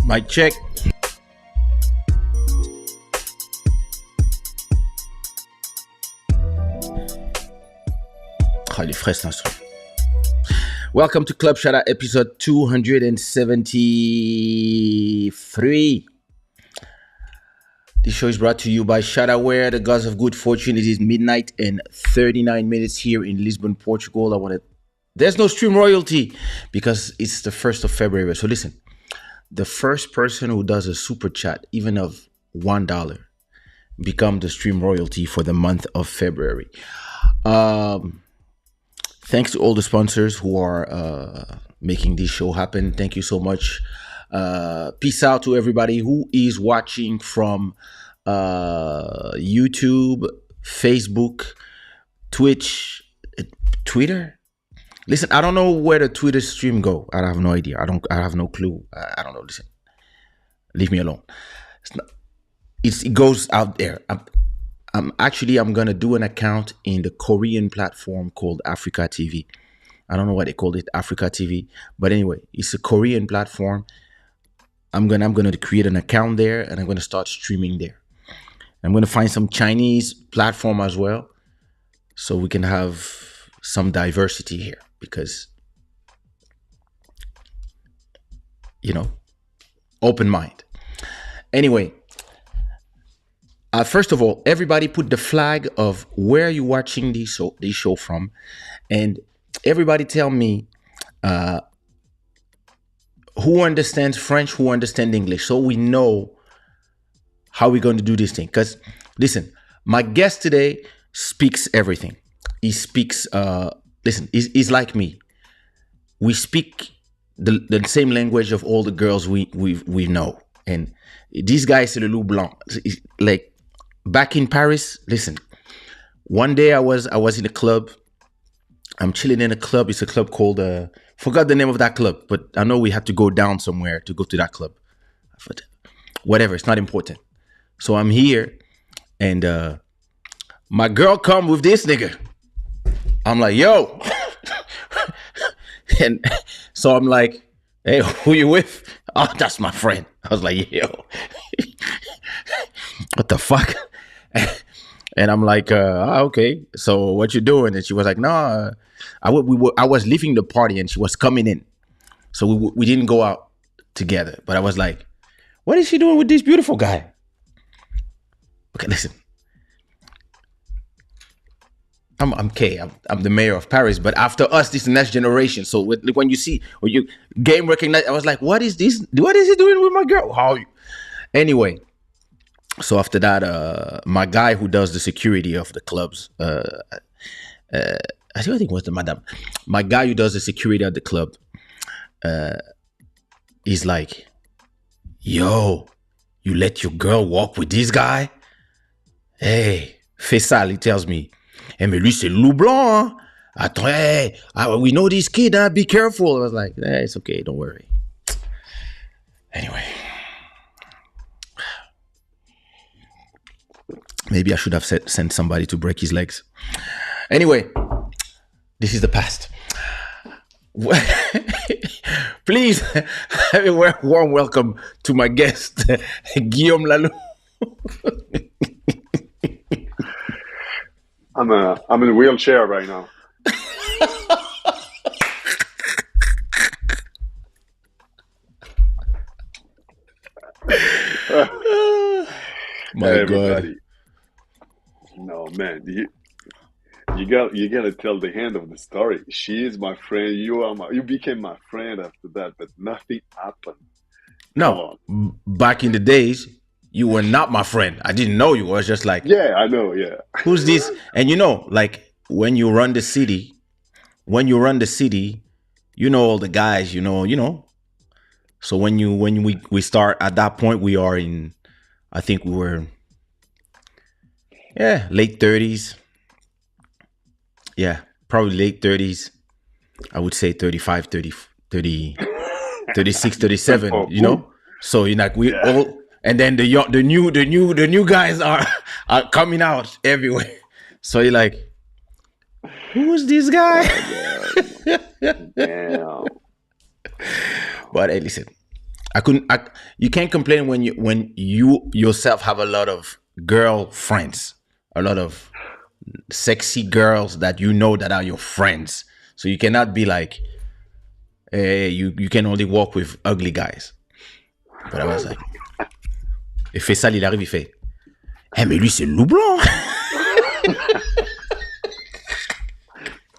Mic check. Highly fresh l'instru. Welcome to Club Shada episode 273. This show is brought to you by Shadaware, the gods of good fortune. It is midnight and 39 minutes here in Lisbon, Portugal. There's no stream royalty because it's the 1st of February. So listen, the first person who does a super chat, even of $1, become the stream royalty for the month of February. Thanks to all the sponsors who are making this show happen. Thank you so much. Peace out to everybody who is watching from YouTube, Facebook, Twitch, Twitter. Listen, I don't know where the Twitter stream go. I have no idea. I have no clue. I don't know. Listen, leave me alone. It goes out there. I'm gonna do an account in the Korean platform called Africa TV. I don't know why they called it Africa TV, but anyway, it's a Korean platform. I'm gonna create an account there, and I'm gonna start streaming there. I'm gonna find some Chinese platform as well, so we can have some diversity here, because open mind. Anyway, first of all, everybody put the flag of where you're watching this show from, and everybody tell me who understands French, who understands English, so we know how we're going to do this thing. Because listen, my guest today speaks everything. He speaks. Listen, he's like me. We speak the same language of all the girls we know, and this guy is le loup blanc. Like back in Paris. Listen, one day I was in a club. I'm chilling in a club. It's a club called forgot the name of that club, but I know we had to go down somewhere to go to that club. But whatever, it's not important. So I'm here, and my girl come with this nigga. I'm like, yo. And so I'm like, hey, who you with? Oh, that's my friend. I was like, yo. What the fuck? And I'm like, okay, so what you doing? And she was like, no, I was leaving the party and she was coming in. So we didn't go out together. But I was like, what is she doing with this beautiful guy? Okay, listen. I'm Kay. I'm the mayor of Paris. But after us, this is the next generation. So when you game recognize, I was like, what is this? What is he doing with my girl? How? Anyway. So after that, my guy who does the security of the clubs, I think it was the madam. My guy who does the security at the club, he's like, yo, you let your girl walk with this guy? Hey, Faisal, he tells me, hey, mais lui, c'est loup blanc. Hein? Attends, hey, we know this kid, huh? Be careful. I was like, it's okay, don't worry. Anyway. Maybe I should have sent somebody to break his legs. Anyway, this is the past. Please have a warm welcome to my guest, Guillaume Lalung. I'm in a wheelchair right now. My hey, God. everybody. No, man, you gotta tell the end of the story. She is my friend. You became my friend after that, but nothing happened. No, back in the days, you were not my friend. I didn't know you. I was just like, yeah, I know, yeah. Who's this? And like when you run the city, you know all the guys. You know. So when we start at that point, we are in. I think we were. Yeah, late 30s. Yeah, probably late 30s. I would say 35, 30, 36, 37, you know? So we all, and then the new guys are coming out everywhere. So you're like, who's this guy? Damn. But hey, listen, you can't complain when you yourself have a lot of girlfriends. A lot of sexy girls that that are your friends. So you cannot be like, hey, you can only walk with ugly guys. But I was like, et Faisal, il arrive, il fait, hey, mais lui, c'est loup blanc.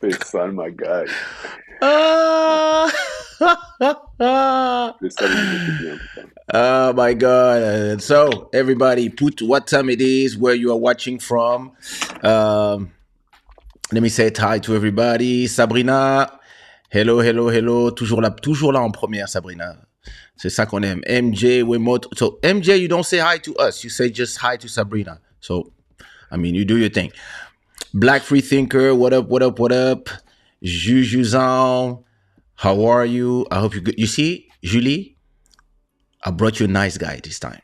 Faisal, my guy. Oh my God. So everybody put what time it is, where you are watching from. Let me say hi to everybody. Sabrina, hello. Toujours là en première, Sabrina. C'est ça qu'on aime. MJ, Wiimote. So, MJ, you don't say hi to us. You say just hi to Sabrina. So, I mean, you do your thing. Black Free Thinker, what up, what up, what up? Juju Zhang, how are you? I hope you good. You see, Julie, I brought you a nice guy this time.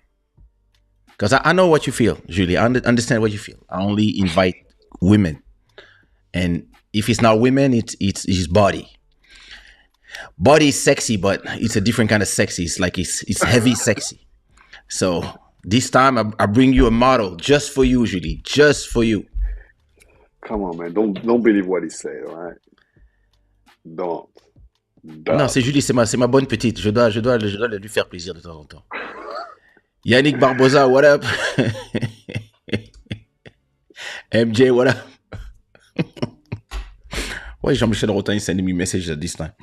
Because I know what you feel, Julie. I understand what you feel. I only invite women. And if it's not women, it's his body. Body is sexy, but it's a different kind of sexy. It's like it's heavy sexy. So this time I bring you a model just for you, Julie. Just for you. Come on, man. Don't believe what he say, all right? Don't. Non, c'est Julie, c'est ma bonne petite. Je dois lui faire plaisir de temps en temps. Yannick Barbosa, what up? MJ, what up? Why Jean-Michel Rotin is sending me messages at this time?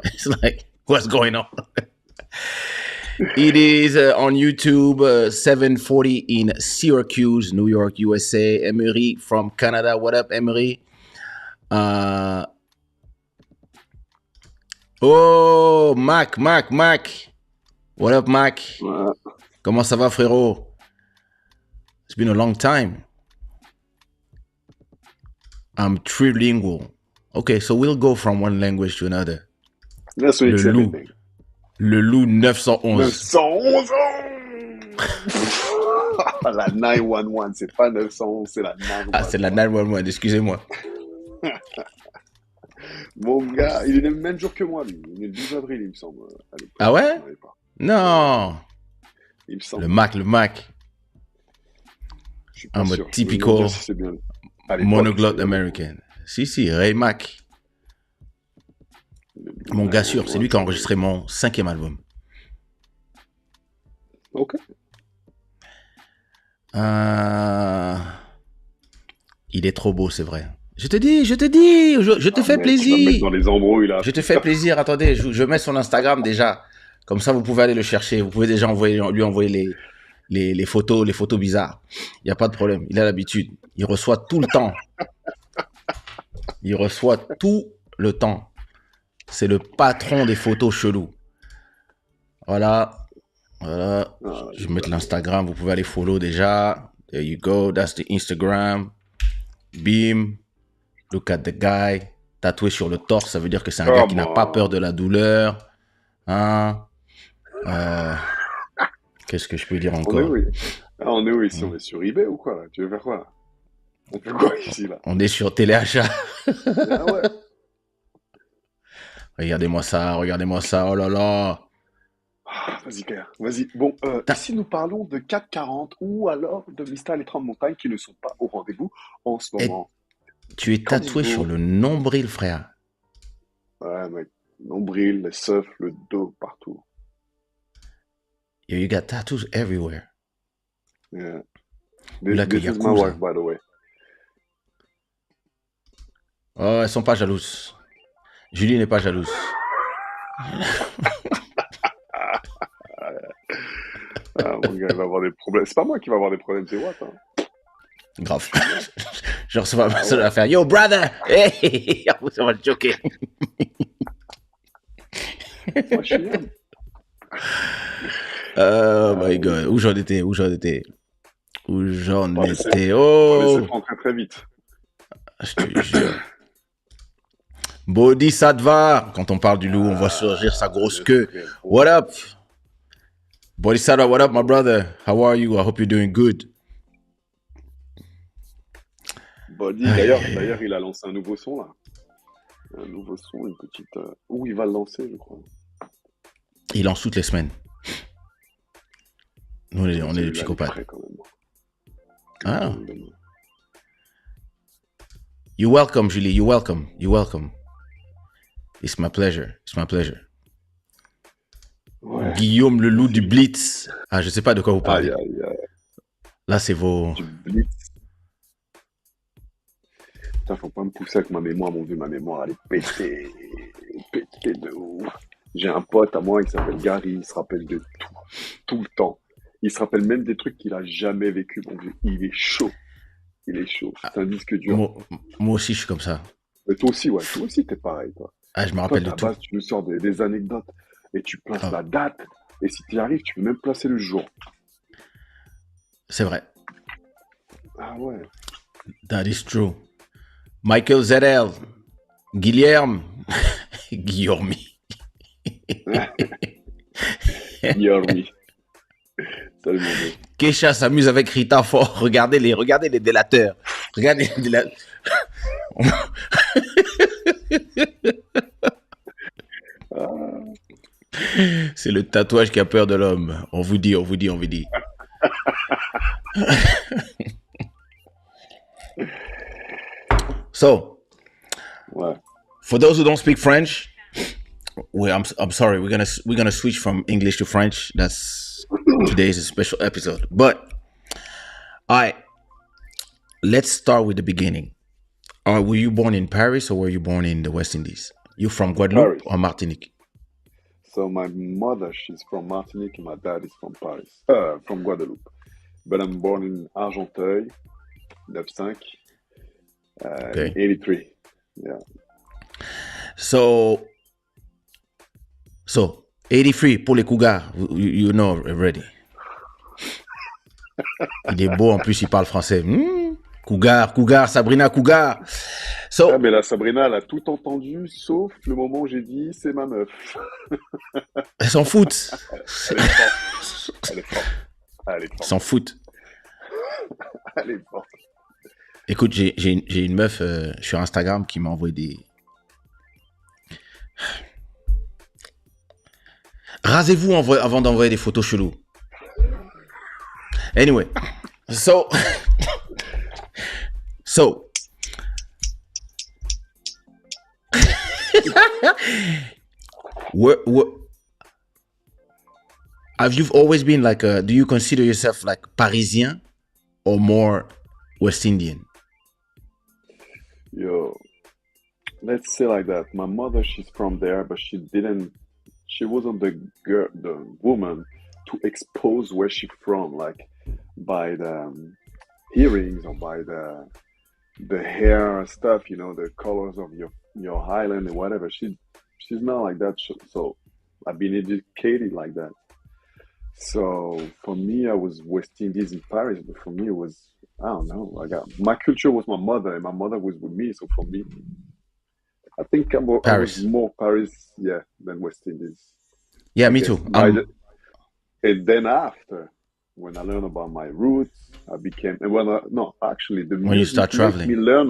It's like, what's going on? It is on YouTube, 7:40 in Syracuse, New York, USA. Emery from Canada. What up, Emery? Oh, Mac. What up, Mac? Comment ça va, frérot? It's been a long time. I'm trilingual. Okay, so we'll go from one language to another. That's what it's everything. Le loup 911. 911! La 911, c'est pas 911, c'est la 911. Ah, c'est la 911, excusez-moi. Mon gars, il est le même jour que moi, lui. Il est le 12 avril, il me semble. Ah ouais? Non. Il me semble. Le Mac. I'm a typical monoglot American. Si, Ray Mac. Mon gars sûr, c'est lui qui a enregistré mon 5e album. Ok. Il est trop beau, c'est vrai. Je te dis, je te fais plaisir. Tu vas mettre dans les embrouilles, là. Je te fais plaisir. Attendez, je mets son Instagram déjà. Comme ça, vous pouvez aller le chercher. Vous pouvez déjà lui envoyer les photos bizarres. Il n'y a pas de problème. Il a l'habitude. Il reçoit tout le temps. Il reçoit tout le temps. C'est le patron des photos chelous. Voilà. Je vais mettre l'Instagram. Vous pouvez aller follow déjà. There you go. That's the Instagram. Bim. Look at the guy. Tatoué sur le torse. Ça veut dire que c'est un gars qui n'a pas peur de la douleur. Hein? Qu'est-ce que je peux dire encore? On est où ici? On est sur eBay ou quoi là? Tu veux faire quoi là? On fait quoi ici là? On est sur téléachat. Ah ouais. Regardez-moi ça. Oh là là. Vas-y, Pierre. Vas-y. Bon, ici nous parlons de 440 ou alors de Mystère les 30 montagnes qui ne sont pas au rendez-vous en ce moment. Tu es tatoué sur le nombril, frère. Ouais, mec. Nombril, les seufs, le dos, partout. You got tattoos everywhere. Yeah. This is my wife, by the way. Oh, elles sont pas jalouses. Julie n'est pas jalouse. Mon gars, il va avoir des problèmes. C'est pas moi qui va avoir des problèmes, c'est Watt. Hein. Grave. Je reçois ma seule affaire. Yo, brother! Hey! Ça va le choquer. Moi, je suis bien. Oh my God. Où j'en étais? Oh! On va laisser rentrer très vite. Je te jure. Bodhisattva. Quand on parle du loup, on voit surgir sa grosse queue. What up? Bodhisattva, what up, my brother? How are you? I hope you're doing good. Body, d'ailleurs, il a lancé un nouveau son, là. Un nouveau son, une petite... Où il va le lancer, je crois. Il lance toutes les semaines. Nous, on est des psychopathes. Ah. You're welcome, Julie. You're welcome. It's my pleasure. Ouais. Guillaume le loup du Blitz. Ah, je sais pas de quoi vous parlez. Là, c'est vos... Du Blitz. Putain, faut pas me pousser avec ma mémoire, mon vieux. Ma mémoire, elle est pétée. Pétée de ouf. J'ai un pote à moi qui s'appelle Gary. Il se rappelle de tout le temps. Il se rappelle même des trucs qu'il a jamais vécu, mon vieux. Il est chaud. C'est un disque dur. Moi aussi, je suis comme ça. Mais toi aussi, ouais. Toi aussi, t'es pareil, toi. Ah, je me Toi, rappelle de ta tout. base, tu nous sors des anecdotes et tu places Grave. la date. Et si tu y arrives, tu peux même placer le jour. C'est vrai. Ah ouais. That is true. Michael ZL. Guilherme. Guillaume. Yormi. Salut mon bro. Kaysha s'amuse avec Rita Fort. Regardez les délateurs. Regardez les délateurs. Ah, C'est le tatouage qui a peur de l'homme. On vous dit. So, ouais. for those who don't speak French, I'm sorry. We're gonna switch from English to French. That's today's a special episode. But all right, let's start with the beginning. Were you born in Paris or were you born in the West Indies? You from Guadeloupe Paris. or Martinique? So my mother, she's from Martinique and my dad is from Paris. From Guadeloupe. But I'm born in Argenteuil, 95, in Okay. 83. Yeah. So 83 pour les Cougars. You know already. Il est beau en plus, il parle français. Cougar, Sabrina Cougar. So, Ah, mais la Sabrina, elle a tout entendu, sauf le moment où j'ai dit c'est ma meuf. elle s'en fout. Elle est forte. Elle est forte. Elle est Ils forte. s'en foutent. Elle est forte. Écoute, j'ai une meuf sur Instagram qui m'a envoyé des... Rasez-vous avant d'envoyer des photos cheloues. Anyway, so what have you always been like do you consider yourself like Parisien or more West Indian? Yo, let's say like that. My mother, she's from there, but she wasn't the woman to expose where she's from, like by the hearings or by the hair stuff, the colors of your island and whatever. She's not like that. So I've been educated like that. So for me, I was West Indies in Paris, but for me, it was, I don't know. My culture was my mother, and my mother was with me. So for me, I think I was Paris. more Paris, yeah, than West Indies. Yeah, I me guess. too. And then after, when I learned about my roots, I became. And no, actually, the When you music start made traveling. me learn.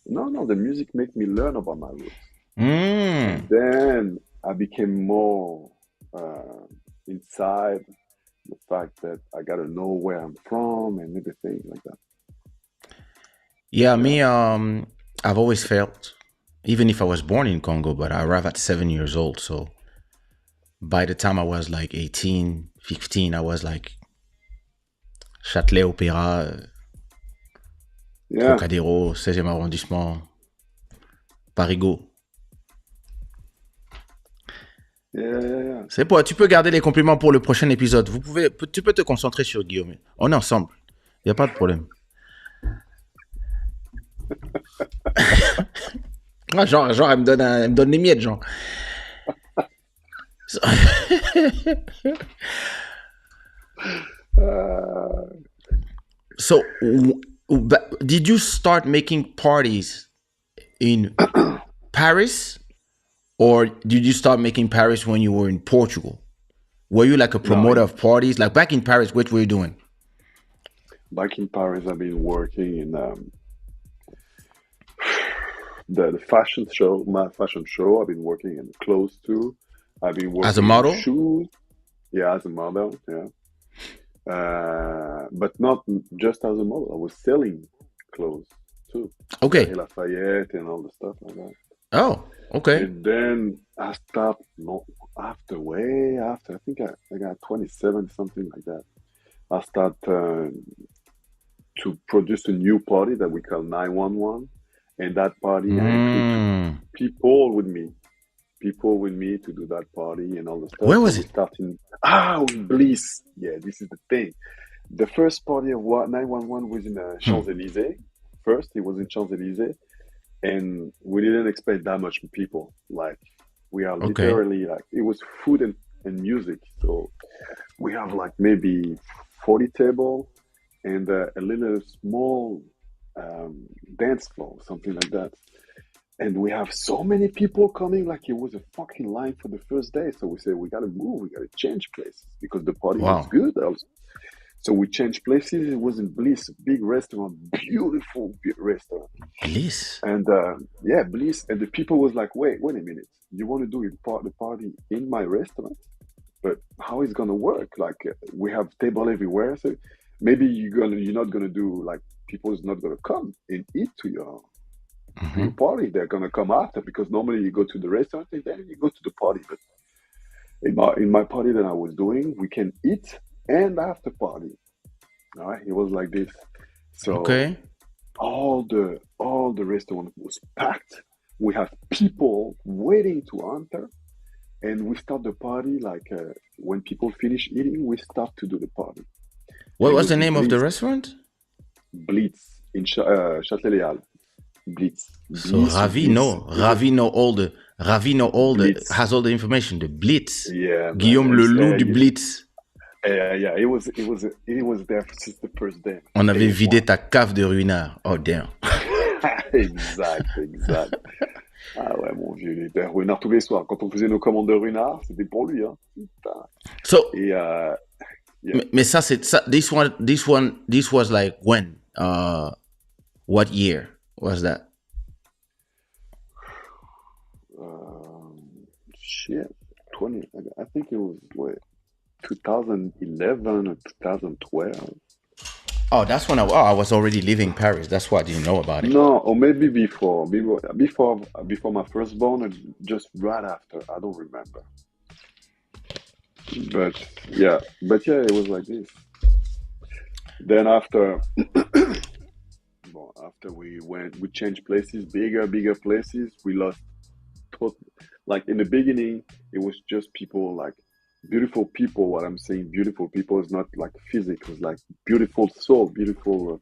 No, the music made me learn about my roots. Then I became more inside the fact that I gotta know where I'm from and everything like that. Yeah, me, I've always felt, even if I was born in Congo, but I arrived at 7 years old. So by the time I was like 18, 15, I was like Châtelet Opéra, Yeah. Trocadéro, 16e arrondissement, Parigot. Yeah. C'est pas, tu peux garder les compliments pour le prochain épisode. Tu peux te concentrer sur Guillaume. On est ensemble. Il n'y a pas de problème. Genre, elle me donne les miettes, genre. So, did you start making parties in Paris, or did you start making Paris when you were in Portugal? Were you like a promoter of parties? Like back in Paris, what were you doing? Back in Paris, I've been working in the fashion show. My fashion show. I've been working in clothes too. I've been working As a model? in shoes. Yeah, as a model. Yeah. But not just as a model. I was selling clothes too. Okay. Lafayette and all the stuff like that. Oh, okay. And then I stopped. Way after. I think I got 27, something like that. I started to produce a new party that we call 911, and that party I include people with me to do that party and all the stuff. Where was it? Starting in Bliss. Yeah, this is the thing. The first party of 911 was in Champs-Élysées. First, it was in Champs-Élysées, and we didn't expect that much people. Like we are Okay. literally like it was food and music. So we have like maybe 40 table and a little small dance floor, something like that. And we have so many people coming, like it was a fucking line for the first day. So we said we gotta move, we gotta change places because the party was Wow. good. So we changed places. It was in Bliss, big restaurant, beautiful restaurant. Bliss. And yeah, Bliss. And the people was like, wait a minute. You want to do the party in my restaurant? But how is gonna work? Like we have table everywhere. So maybe you're not gonna do like people is not gonna come and eat to your Mm-hmm. party. They're gonna come after because normally you go to the restaurant and then you go to the party. But in my party that I was doing, we can eat and after party. All right, it was like this. So Okay. all the restaurant was packed. We have people waiting to enter, and we start the party like when people finish eating, we start to do the party. And What it was was the in name of the restaurant? Blitz in Châtelet-Léal. Blitz, So Bliss, Bliss. It was Ravi know all the Blitz. has all the information. The Blitz. Yeah, man. Guillaume Lalung du Blitz. Yeah. It was there since the first day, On avait day vidé one. ta cave de ruinard. Oh damn. Exact. Ah ouais, mon vieux, il était ruinard tous les soirs. Quand on faisait nos commandes de ruinard, c'était pour lui, hein. Putain. So, Et yeah, mais ça c'est ça. This was like when? What year was that? shit, 20. I think it was what 2011 or 2012. Oh, that's when I was already living in Paris. That's why I didn't know about it. No, or maybe before my firstborn, or just right after. I don't remember. But yeah, it was like this. Then after we changed places, bigger places. We lost tot like in the beginning, it was just people like beautiful people. What I'm saying, beautiful people is not like physical, it's like beautiful soul, beautiful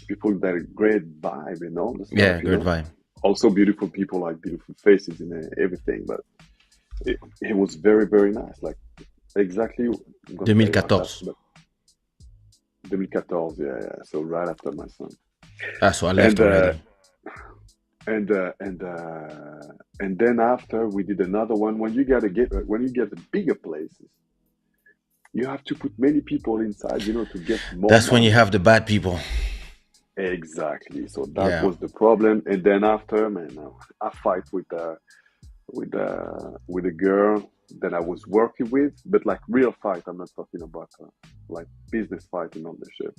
people that are great vibe and all the Yeah, stuff, great vibe. Also beautiful people like beautiful faces and everything, but it was very, very nice. Like exactly, I'm gonna tell you about that, 2014. but 2014, yeah. So right after my son. Ah, so I left And already. and uh, and and then after we did another one. When you get the bigger places, you have to put many people inside, to get more That's when you money. have the bad people. Exactly. So that Yeah. was the problem. And then after, man, I fight with a girl that I was working with, but like real fight. I'm not talking about like business fight and all this shit.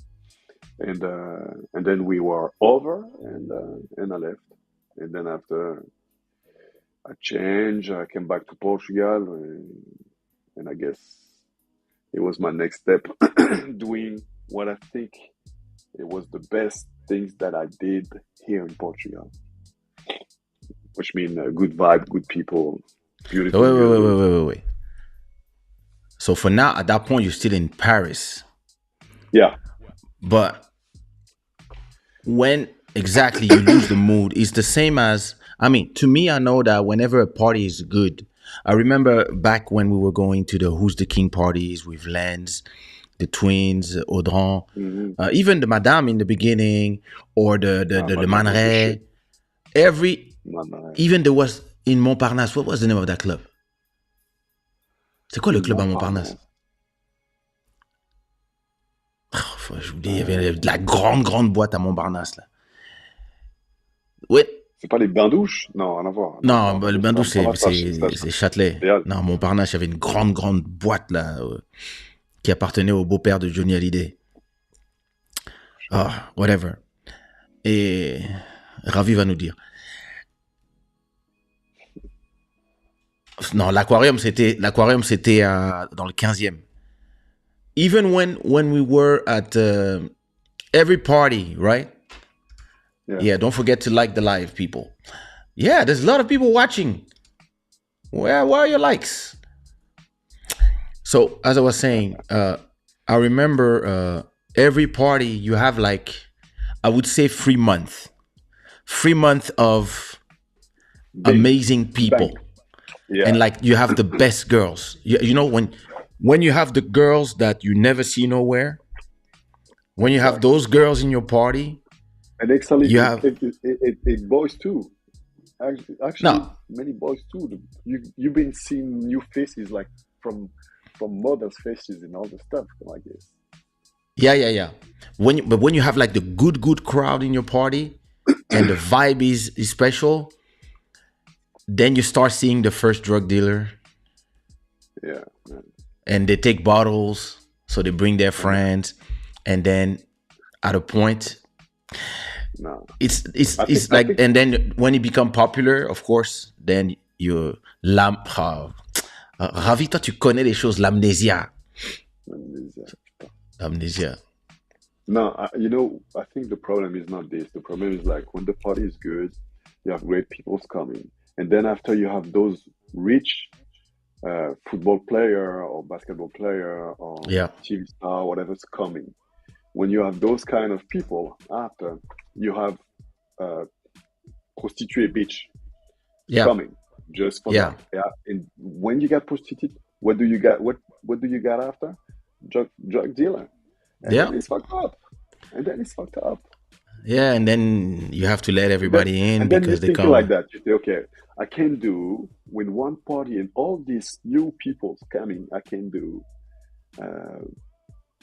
And then we were over, and I left. And then after I changed, I came back to Portugal, and I guess it was my next step, doing what I think it was the best things that I did here in Portugal, which mean good vibe, good people, So beautiful wait, wait, wait, girls. wait, wait, wait, wait. So for now, at that point, you're still in Paris. Yeah, But when exactly you lose the mood, it's the same as, I mean, to me, I know that whenever a party is good, I remember back when we were going to the Who's the King parties with Lens, the twins, Audran, hmm even the Madame in the beginning, or the Madame was the Maneret. shit. Every, Madame, even there was in Montparnasse, what was the name of that club? C'est quoi le in club à Montparnasse? Montparnasse. J'oublie, il y avait de la grande boîte à Montparnasse, là. Oui. C'est pas les bains-douches? Non, rien à voir. Non, Non, le c'est bain pas douce, Montparnasse, c'est Châtelet. Réal. Non, Montparnasse, il y avait une grande boîte, là, qui appartenait au beau-père de Johnny Hallyday. Ah, whatever. Et Ravi va nous dire. Non, l'aquarium, c'était dans le 15e. Even when we were at every party, right? Yeah. Yeah, don't forget to like the live, people. Yeah, there's a lot of people watching. Where are your likes? So, as I was saying, I remember every party you have like, I would say 3 months. 3 months of Bing, amazing bang. people, and Yeah, like you have the best girls. You know when you have the girls that you never see nowhere, when you have exactly. those girls in your party, And actually, you have it boys too. no. Actually, many boys too. You've been seeing new faces like from mothers' faces and all the stuff like this. Yeah, yeah, yeah. But when you have like the good crowd in your party, and the vibe is special, then you start seeing the first drug dealer, Yeah, man. and they take bottles, so they bring their And friends, and then at a point, no, it's I like, think and then when you become popular, of course, then you l'am. Ravi, toi, tu connais les choses, l'amnésia, l'amnésia. no. I think the problem is not this. The problem is like when the party is good, you have great people coming, and then after you have those rich football player or basketball player or Yeah, TV star, whatever's coming. When you have those kind of people after, you have uh, prostitute bitch yeah, coming just for yeah, that. Yeah. And when you get prostitute, what do you get? What do you get after? Drug dealer, and yeah, then it's fucked up. And then it's fucked up. yeah. And then you have to let And then everybody in and then you because they think like come. that. You say, okay, I can do with one party and all these new people coming. I can do uh,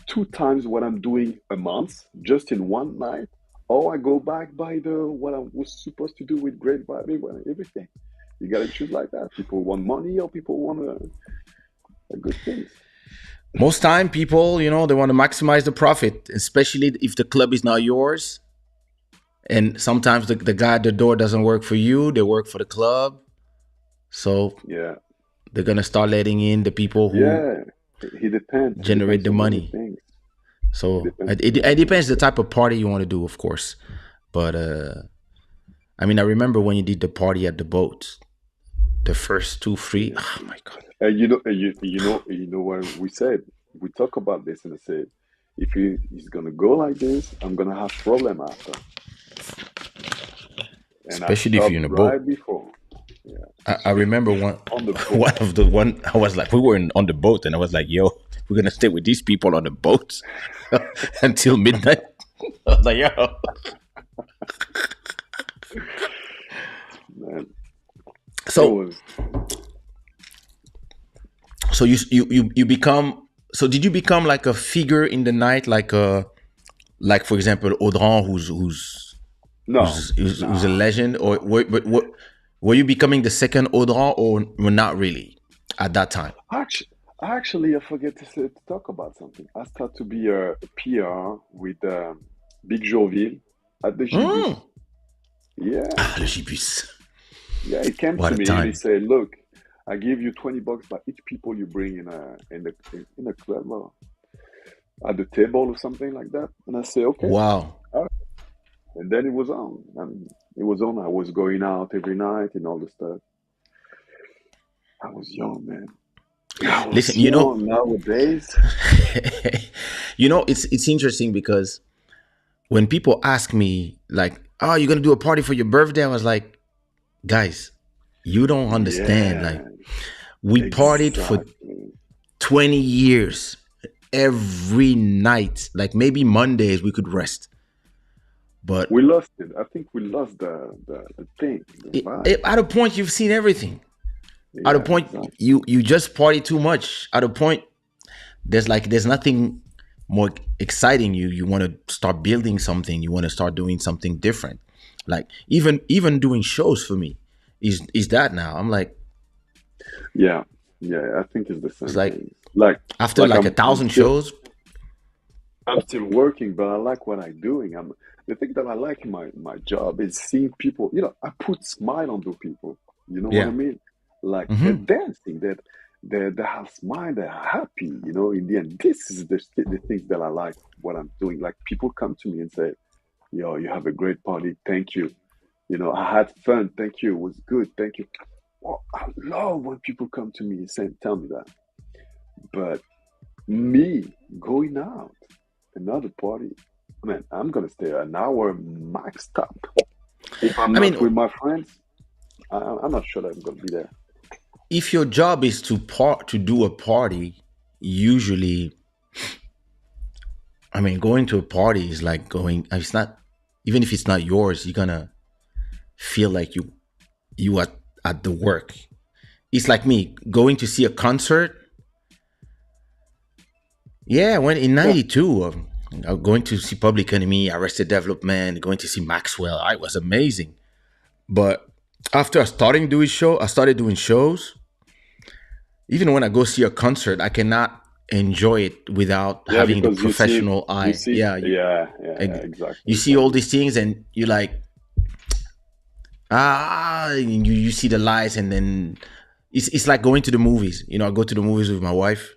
two times what I'm doing a month just in one night, or I go back by the what I was supposed to do with great vibing and everything. You gotta choose like that. People want money or people want good things. Most time, people, they want to maximize the profit, especially if the club is not yours. And sometimes the guy at the door doesn't work for you; they work for the club. So Yeah, they're gonna start letting in the people who yeah. He depends. He generate depends the on many money. things. It So depends it on many depends the things. type of party you want to do, of course. But I mean, I remember when you did the party at the boat, the first two, three. Yeah. Oh my god! And you know what we said. We talk about this and I said, if he's gonna go like this, I'm gonna have problem after. And I Especially if you're stopped in a right boat. before. Yeah, I remember one on the boat. one of the one I was like, we were on the boat, and I was like, yo, we're gonna stay with these people on the boat until midnight. I was like, yo. Man, it So was. so you become, so did you become like a figure in the night, like for example Audran, No, who's a nah. legend, or were you becoming the second Audran, or not really at that time? Actually, I forget to talk about something. I start to be a PR with Big Jourville at the Gibus. Mm. Yeah, Ah, le gibus. yeah. He came What to a me and he time. said, "Look, I give you $20 by each people you bring in a club or at the table or something like that." And I say, "Okay." Wow. All right. And then it was on. And it was on. I was going out every night and all the stuff. I was young, man. I Listen, was young. Nowadays, it's interesting because when people ask me like, "Oh, you're gonna do a party for your birthday?" I was like, "Guys, you don't understand. Like, yeah, we partied for exactly. 20 years every night. Like maybe Mondays we could rest, but We lost it. I think we lost the thing, the vibe. at a point you've seen everything. At a Yeah, point exactly. you just party too much. At a point there's nothing more exciting. You want to start building something. You want to start doing something different. Like even doing shows for me is that now. I'm like, Yeah, yeah. I think it's the it's same like thing. Like, after like like a I'm thousand shows. still working, but I like what I'm doing. The thing that I like in my job is seeing people. I put smile on the people. You know what I Yeah. mean? Like they're Hmm. dancing, they have smile, they're happy. In the end, this is the things that I like what I'm doing. Like people come to me and say, "Yo, you have a great party. Thank you. I had fun. Thank you. It was good. Thank you." Well, I love when people come to me and say, tell me that. But me going out, another party, man, I'm gonna stay an hour max top. If I'm I not mean, with my friends, I'm not sure that I'm gonna be there. if your job is to do a party, usually, I mean, going to a party is like going. It's not, even if it's not yours, you're gonna feel like you at the work. It's like me going to see a concert. Yeah, when in Yeah, '92, going to see Public Enemy, Arrested Development, going to see Maxwell. I was amazing. But after I started doing shows. Even when I go see a concert, I cannot enjoy it without yeah, having the because professional you eye. see, Yeah, yeah, yeah, yeah, exactly, you see all exactly. these things, and you like you see the lights, and then it's like going to the movies. I go to the movies with my wife,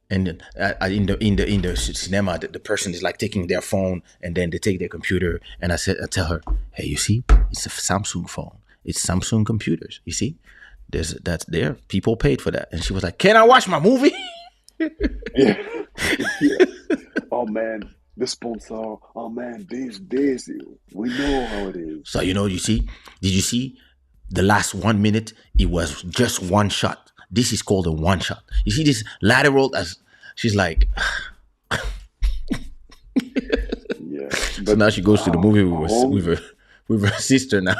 and in the cinema, the person is like taking their phone, and then they take their computer, and I tell her, hey, you see, it's a Samsung phone, it's Samsung computers. You see, that's there. People paid for that, and she was like, can I watch my movie? Yeah, yeah. Oh man, the sponsor. Oh man, this. We know how it is. So you see, did you see the last 1 minute? It was just one shot. This is called a one shot. You see this lateral as she's like. Yeah, So but now she goes to the movie home, with her sister now.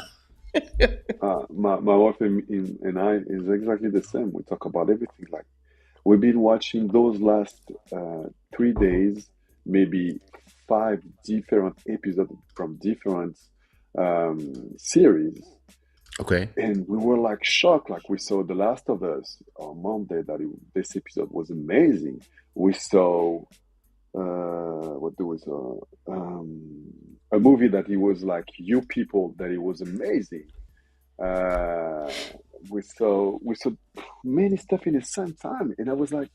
my wife and I is exactly the same. We talk about everything. Like we've been watching those last 3 days, maybe five different episodes from different series. Okay. And we were like shocked, like we saw The Last of Us on Monday, this episode was amazing. We saw what do we saw? A movie that it was like You People, that it was amazing. Uh, we saw many stuff in the same time, and I was like,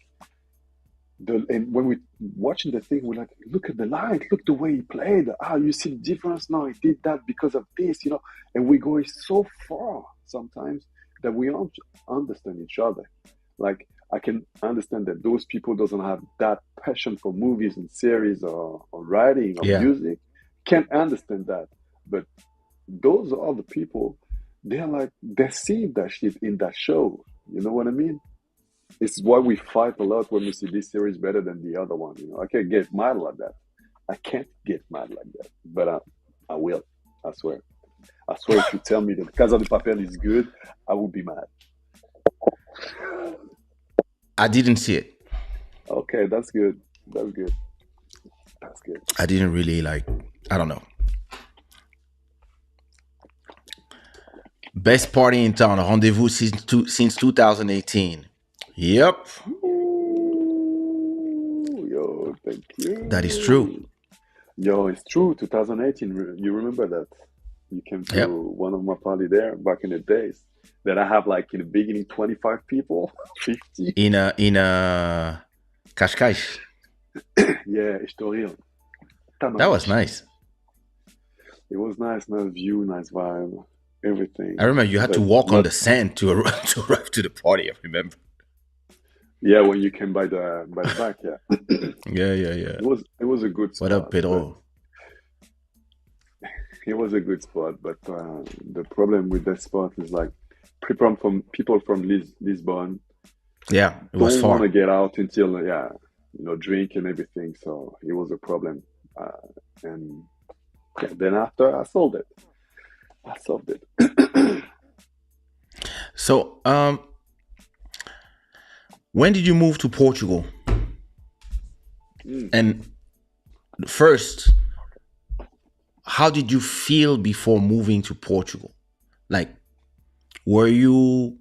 and when we watching the thing, we're like, look at the light, look the way he played. Ah, you see the difference now. He did that because of this. And we go so far sometimes that we don't understand each other. Like I can understand that those people doesn't have that passion for movies and series or writing or Yeah. music. Can't understand that, but those are the people. They're like they see that shit in that show. You know what I mean? It's why we fight a lot when we see this series better than the other one. I can't get mad like that. I can't get mad like that, but I will. I swear. I swear, if you tell me that Casa de Papel is good, I will be mad. I didn't see it. Okay, that's good. That's good. That's good. I didn't really like. I don't know. Best party in town. Rendezvous since 2018. Yep, Ooh, yo, thank that is true. you. Yo, it's true. 2018. You remember that? You came to Yep. one of my party there back in the days. That I have like in the beginning 25 people, 50. In a Cascais. Yeah, Estoril. That was Tamarichi. nice. It was nice view, nice vibe, I everything. remember you had to But walk on not, the sand to arrive, to arrive to the party. I remember. yeah, when you came by the back, yeah. Yeah, yeah, yeah. It was a good What up, spot, but Pedro? it was a good spot. But the problem with that spot is like people from Lisbon Yeah, it was don't want far. to get out until drink and everything. So it was a problem. And yeah, then after I sold it. I solved it. So, when did you move to Portugal? Mm. And first, how did you feel before moving to Portugal? Like, were you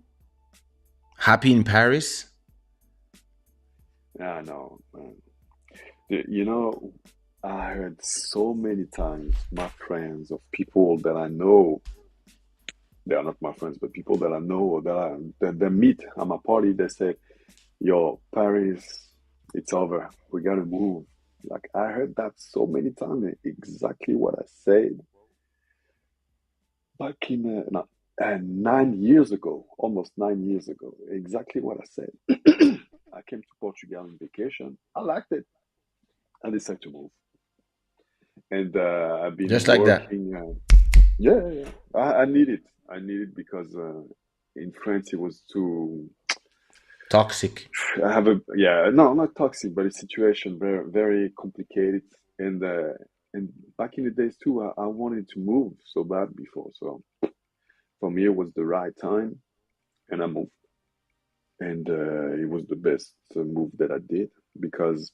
happy in Paris? Yeah, no, man. You know, I heard so many times my friends of people that I know, they are not my friends, but people that I know or that they meet at my party, they say, yo, Paris, it's over. We gotta move. Like I heard that so many times, exactly what I said back in no, 9 years ago, almost 9 years ago. Exactly what I said. I came to Portugal on vacation. I liked it. I decided to move, and I've been Just like that. working. Yeah, yeah, yeah. I need it. I need it because in France it was too. Toxic. I have a yeah, no, not toxic, but a situation very very complicated. And back in the days too, I wanted to move so bad before. So for me, it was the right time, and I moved. And it was the best move that I did because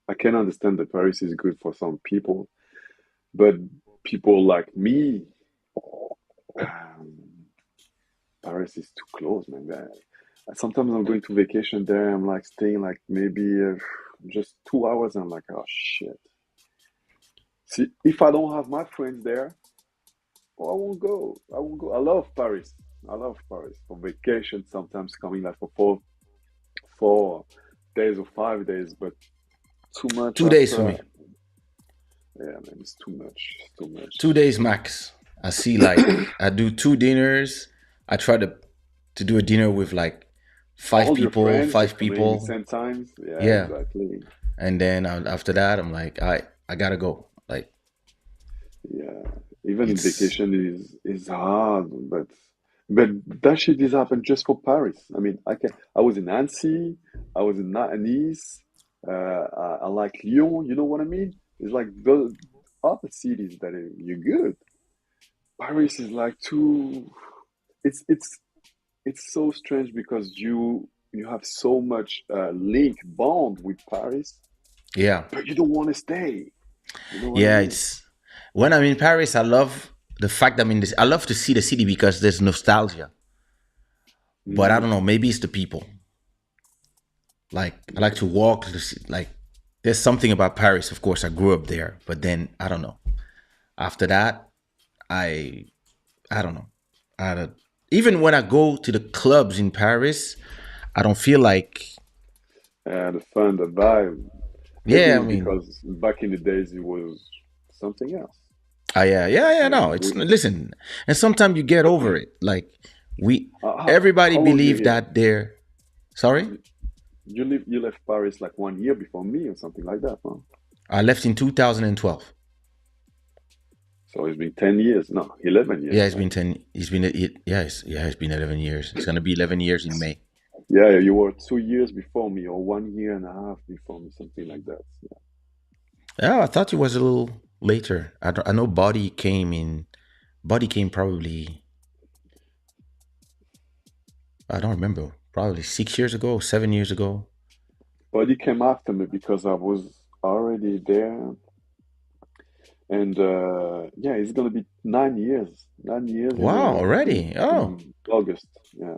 I can understand that Paris is good for some people, but people like me, um, Paris is too close, man. Sometimes I'm going to vacation there. I'm like staying like maybe just 2 hours. And I'm like, oh shit. See, if I don't have my friends there, oh, I won't go. I won't go. I love Paris. I love Paris for vacation. Sometimes coming like for 4 days or 5 days, but too much 2 days for after. me. Yeah, man, it's too much. It's too much. 2 days max. I see like I do two dinners. I try to do a dinner with like five All your people, friends five coming the people. same times. Yeah, Yeah. exactly. And then after that, I'm like, I gotta go. Like Yeah, even in it's vacation is hard, but that shit is happened just for Paris. I mean, I was in Annecy, I was in Nice, I like Lyon. You know what I mean? It's like the other cities that you're good. Paris is like too. It's it's it's so strange because you have so much link bond with Paris, yeah. but you don't want to stay. You know what I Yeah, mean? it's when I'm in Paris, I love the fact I'm in this. I love to see the city because there's nostalgia. But I Mm, don't know, maybe it's the people. Like I like to okay. walk. Like there's something about Paris. Of course, I grew up there, but then I don't know. After that, I I don't know. I don't, even when I go to the clubs in Paris, I don't feel like. And the fun, the vibe. Maybe Yeah, I it's mean, because back in the days it was something else. yeah. Yeah, No, it's listen, and sometimes you get over it. Like we, everybody how long you believe here? that they're sorry. You left Paris like 1 year before me or something like that, huh? I left in 2012. So it's been 10 years, no, 11 years, Yeah, it's right? been 10. It's been 11 years. It's gonna be 11 years in May. Yeah, you were 2 years before me or 1 year and a half before me, something like that. Yeah. Yeah, I thought it was a little later. I know Body came in. Body came probably. I don't remember. Probably 6 years ago, 7 years ago. But he came after me because I was already there. And yeah, it's gonna be 9 years. 9 years Wow, in already. Oh, August. Yeah.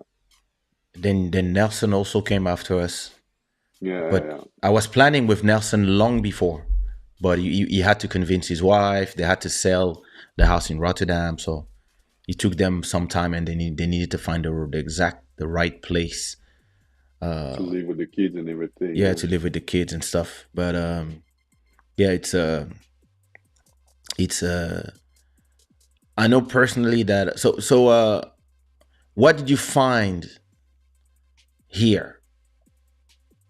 then Nelson also came after us. Yeah, yeah, But yeah. I was planning with Nelson long before. But he had to convince his wife. They had to sell the house in Rotterdam, so it took them some time, and they needed to find the right place. To live with the kids and everything. Yeah, Yeah. to live with the kids and stuff. But yeah, it's I know personally that what did you find here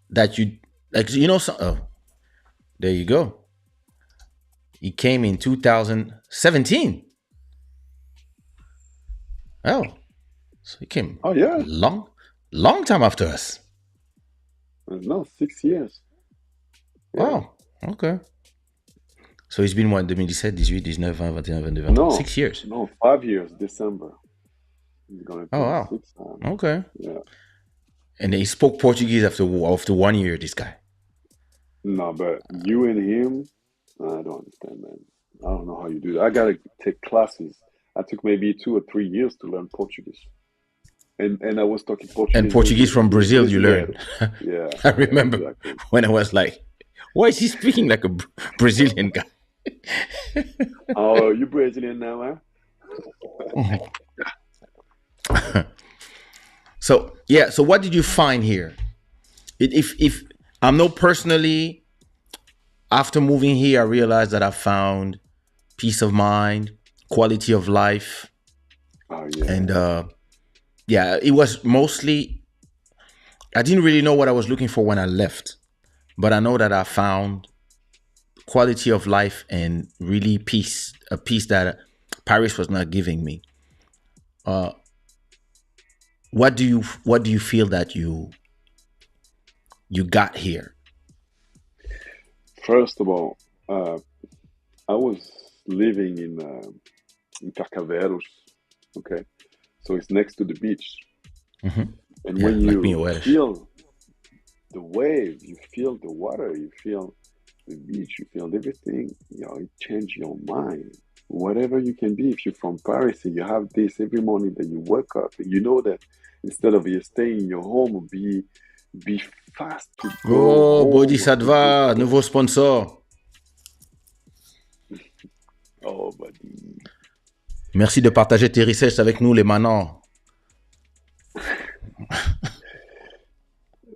that you like? Oh, there you go. He came in 2017. Oh, so he came Oh yeah. long time after us. No, 6 years. Yeah. Wow. Okay. So he's been what, 2017, 18, 19, 20, 21, 22, No, 6 years. no, 5 years. December. He's gonna Oh turn wow. six. Okay. Yeah. And he spoke Portuguese after 1 year. This guy. No, but you and him, I don't understand, man. I don't know how you do that. I gotta take classes. I took maybe 2 or 3 years to learn Portuguese, and I was talking And Portuguese Portuguese from with Brazil, you brasileiro. learned. Yeah, I yeah, remember exactly. when I was like, why is he speaking like a Brazilian guy? Oh, you Brazilian now, huh? So yeah. So what did you find here? If I'm not personally after moving here, I realized that I found peace of mind, quality of life, Oh and yeah, yeah, it was mostly. I didn't really know what I was looking for when I left, but I know that I found quality of life and really peace, a peace that Paris was not giving me. Uh, what do you feel that you got here? First of all, I was living in Carcavelos, okay? So it's next to the beach. Hmm. And Yeah, when like me, you Welsh. feel the wave, you feel the water, you feel the beach, you feel everything, it changes your mind. Whatever you can be, if you're from Paris and you have this every morning that you wake up, and you know that instead of you staying in your home, be fast to go Oh, home or to go Bodhisattva, to. nouveau sponsor. Oh, buddy. Merci de partager tes research avec nous, les manants.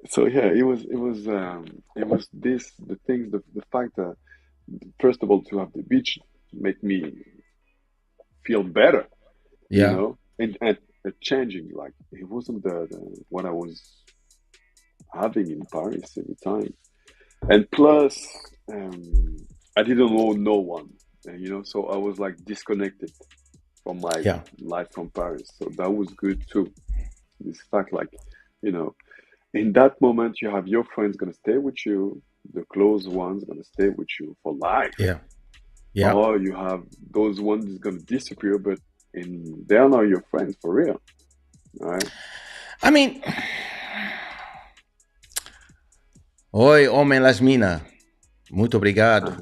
So yeah, it was this the things the fact that first of all to have the beach make me feel better, Yeah. and changing like it wasn't the what I was having in Paris every time, and plus um, I didn't know no one, so I was like disconnected from my Yeah. life from Paris, so that was good too. This fact like you know in that moment you have your friends gonna stay with you, the close ones gonna stay with you for life, Yeah. Yeah. or you have those ones gonna disappear, but in they're not your friends for real, right? I mean, oi, homem las mina. Muito obrigado.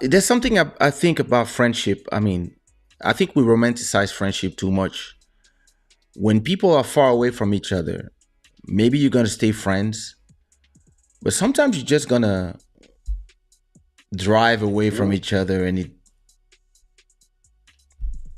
There's something I think about friendship. I mean, I think we romanticize friendship too much. When people are far away from each other, maybe you're gonna stay friends, but sometimes you're just gonna drive away from Yeah, each other, and it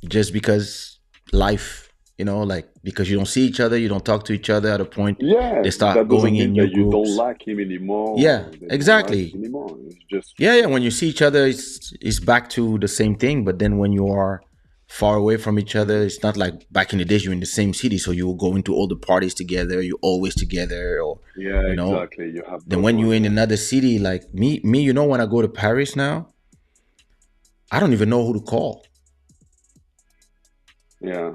just because life, like because you don't see each other, you don't talk to each other. At a point, yeah, they start that going doesn't in mean new that you don't groups. like him anymore Yeah, or they don't like exactly. you anymore. It's just Yeah, yeah. When you see each other, it's back to the same thing. But then when you are far away from each other, it's not like back in the days you're in the same city, so you will go into all the parties together. You're always together, or yeah, you know. exactly. You have Then those when you're ones, in yeah. another city, like me, when I go to Paris now, I don't even know who to call. Yeah,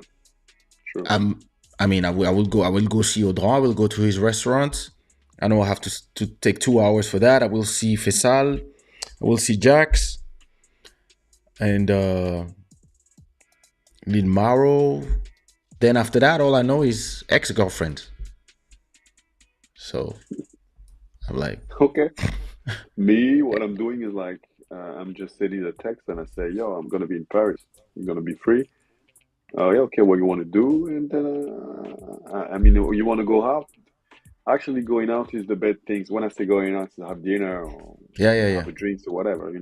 true. I'm. I mean, I will go see Audran. I will go to his restaurant. I know I have to take 2 hours for that. I will see Faisal. I will see Jax and Lil Maro. Then after that, all I know is ex girlfriend. So I'm like, Okay. Me, what I'm doing is like I'm just sending a text and I say, "Yo, I'm gonna be in Paris. I'm gonna be free. Oh, yeah, okay. What you want to do?" And then I mean, you want to go out? Actually, going out is the bad things. When I say going out, is have dinner or yeah, yeah, yeah, have a drinks or whatever.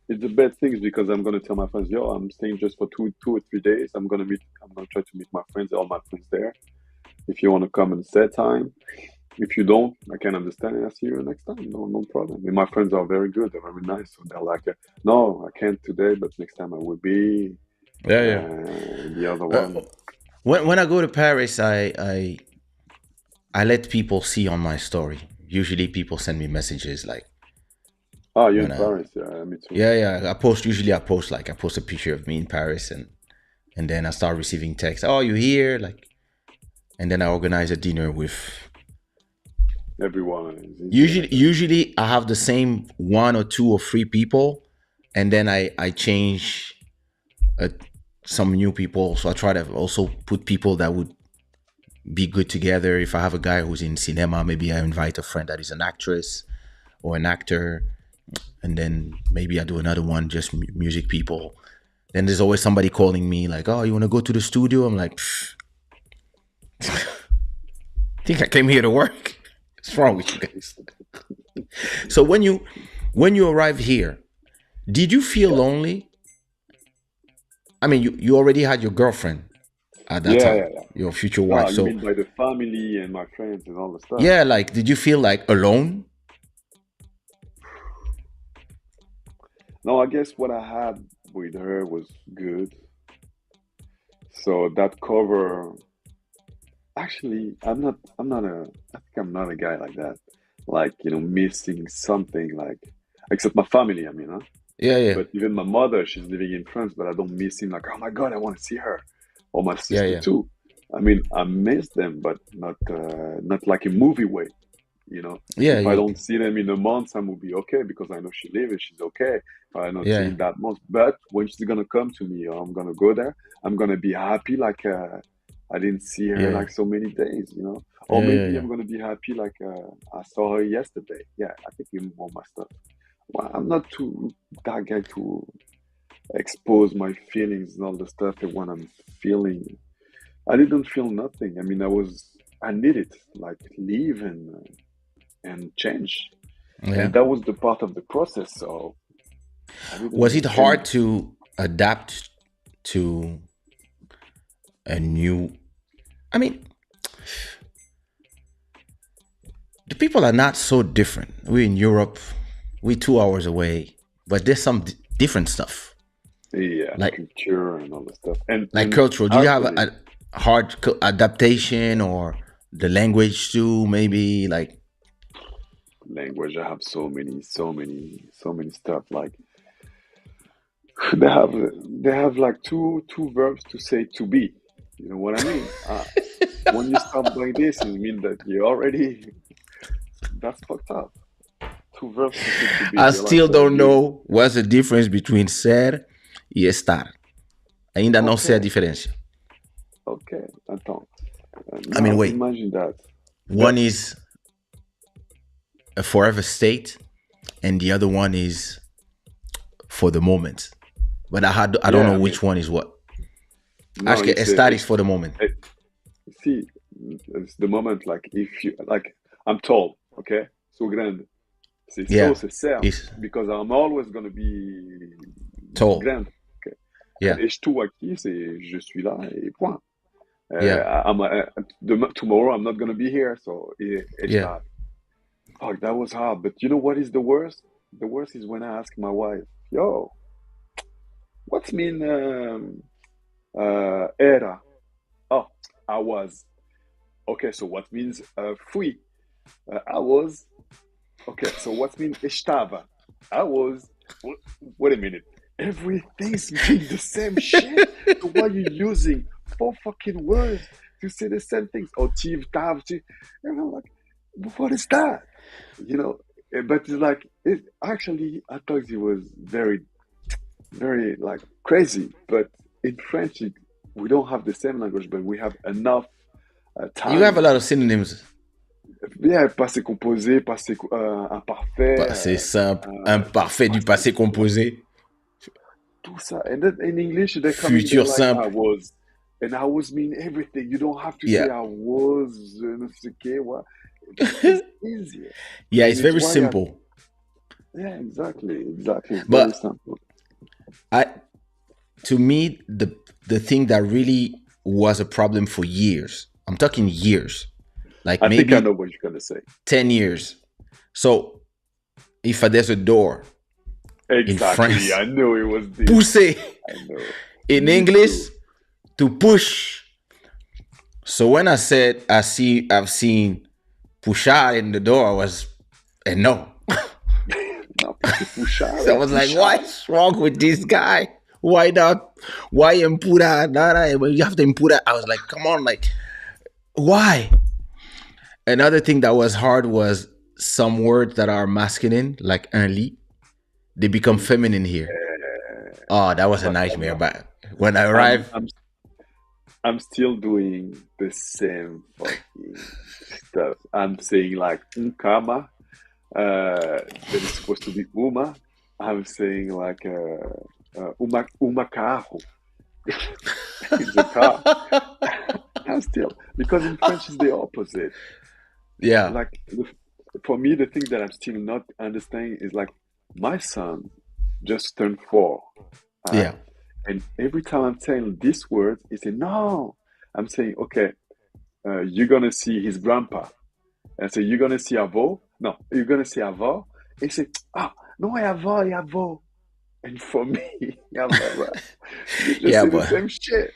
It's the bad things because I'm gonna tell my friends, "Yo, I'm staying just for 2 or 3 days. I'm gonna try to meet my friends, all my friends there. If you want to come and set time, if you don't, I can understand and I'll see you next time. No, no problem." And my friends are very good. They're very nice. So they're like, "No, I can't today, but next time I will be." yeah, yeah. The other Uh, one, when I go to Paris, I let people see on my story. Usually, people send me messages like oh, you're when in Paris. Yeah, me too. yeah, yeah. I post usually. I post a picture of me in Paris, and then I start receiving texts. Oh, you here? Like, and then I organize a dinner with. Everyone is easier Usually, like that. usually I have the same one or two or three people, and then I change uh, some new people. So I try to also put people that would be good together. If I have a guy who's in cinema, maybe I invite a friend that is an actress or an actor, and then maybe I do another one just music people. Then there's always somebody calling me like, "Oh, you want to go to the studio?" I'm like, "Pfft, I think I came here to work. What's wrong with you guys?" So when you arrive here, did you feel Yeah, lonely? I mean, you already had your girlfriend at that yeah, time, yeah, yeah. your future Oh, wife. you So mean by the family and my friends and all the stuff? yeah, like, did you feel like alone? No, I guess what I had with her was good. So that cover. Actually, I'm not. I'm not a. I think I'm not a guy like that. Like missing something. Like except my family. I mean, huh? Yeah, yeah, But even my mother, she's living in France, but I don't miss him. Like, oh my God, I want to see her, or my yeah, sister yeah, too. I mean, I miss them, but not like a movie way. You know, yeah, if I yeah, don't see them in a month, I will be okay because I know she lives and she's okay. If I not yeah, seeing that month, but when she's gonna come to me or I'm gonna go there, I'm gonna be happy like I didn't see her yeah, like so many days, you know. Or yeah, yeah, maybe yeah. I'm gonna be happy like I saw her yesterday. Yeah, I think even more my stuff. Well, I'm not too that guy to expose my feelings and all the stuff that when I'm feeling. I didn't feel nothing. I mean, I needed like leave and change. Yeah. And that was the part of the process. So I Was it didn't, hard and to adapt to a new? I mean, the people are not so different. We're in Europe. We're 2 hours away, but there's some different stuff yeah, like culture and all the stuff. like And cultural. Do you have actually, a hard adaptation or the language too? Maybe like language, I have so many stuff. Like they have they have like two verbs to say to be. You know what I mean? When you start like this, it means that you already that's fucked up. Two verbs to say to be. I You're like, still so don't you know what's the difference between ser e estar. Ainda não sei a okay, diferença. okay, attends. I mean, Now wait. imagine that. One is a forever state, and the other one is for the moment. But I don't Yeah, know I mean, which one is what. no, Acho que it's estar is for the moment. it, see, it's the moment. Like if you like, I'm tall, okay, so grande. Yeah, C'est certo, it's because I'm always gonna be tall. grande. Okay? And Yeah, estou aqui, c'est je suis là et point. yeah, Tomorrow I'm not gonna be here, so yeah. estar. Fuck, that was hard. But you know what is the worst? The worst is when I ask my wife, "Yo, what's mean era?" Oh, I was. Okay, so what means fui? I was. Okay, so what means estava? I was. Wait a minute. Everything's mean the same shit. So why are you using four fucking words to say the same things? Or tive, tav, tive. And I'm like, what is that? You know, but it's like, actually, I thought it was very, very like crazy. But in French, we don't have the same language, but we have enough You have a time. lot of synonyms. Yeah, passé composé, passé imparfait, Passé simple, imparfait du passé, passé composé, tout ça. And then in English, they come in, they're futur like, I simple. was. And I was mean everything. You don't have to say Yeah, I was, no sé qué, what. It's easier. yeah. It's And it's very why simple. yeah, exactly. It's very But simple. I, to me, the thing that really was a problem for years. I'm talking years, like I think I know maybe what you're going to say. 10 years. So if there's a door in Exactly. France, I knew it was this. pousser I know. in Me English too. to push. So when I said I've seen pushar in the door, I was and no. Non, puis c'est Pouchard So I et was like, Pouchard. what's wrong with this guy? Why not? Why impura? Nada, you have to impura. I was like, come on, like, why? Another thing that was hard was some words that are masculine, like un lit, they become feminine here. Oh, that was a Bah, ça nightmare. va. But when I I'm, arrived, I'm, I'm still doing the same fucking stuff. I'm saying like Nkama, that is supposed to be Uma. I'm saying like Uma carro. It's a car. I'm still because in French it's the opposite. yeah, Like for me, the thing that I'm still not understanding is like my son just turned 4. All right. yeah, And every time I'm saying this word, he said, no. I'm saying, okay, you're going to see his grandpa. And so you're going to see avô. No, you're going to see avô. He said, ah, no, é avó, é avô. And for me, I'm like, well, you just yeah, say the but same shit.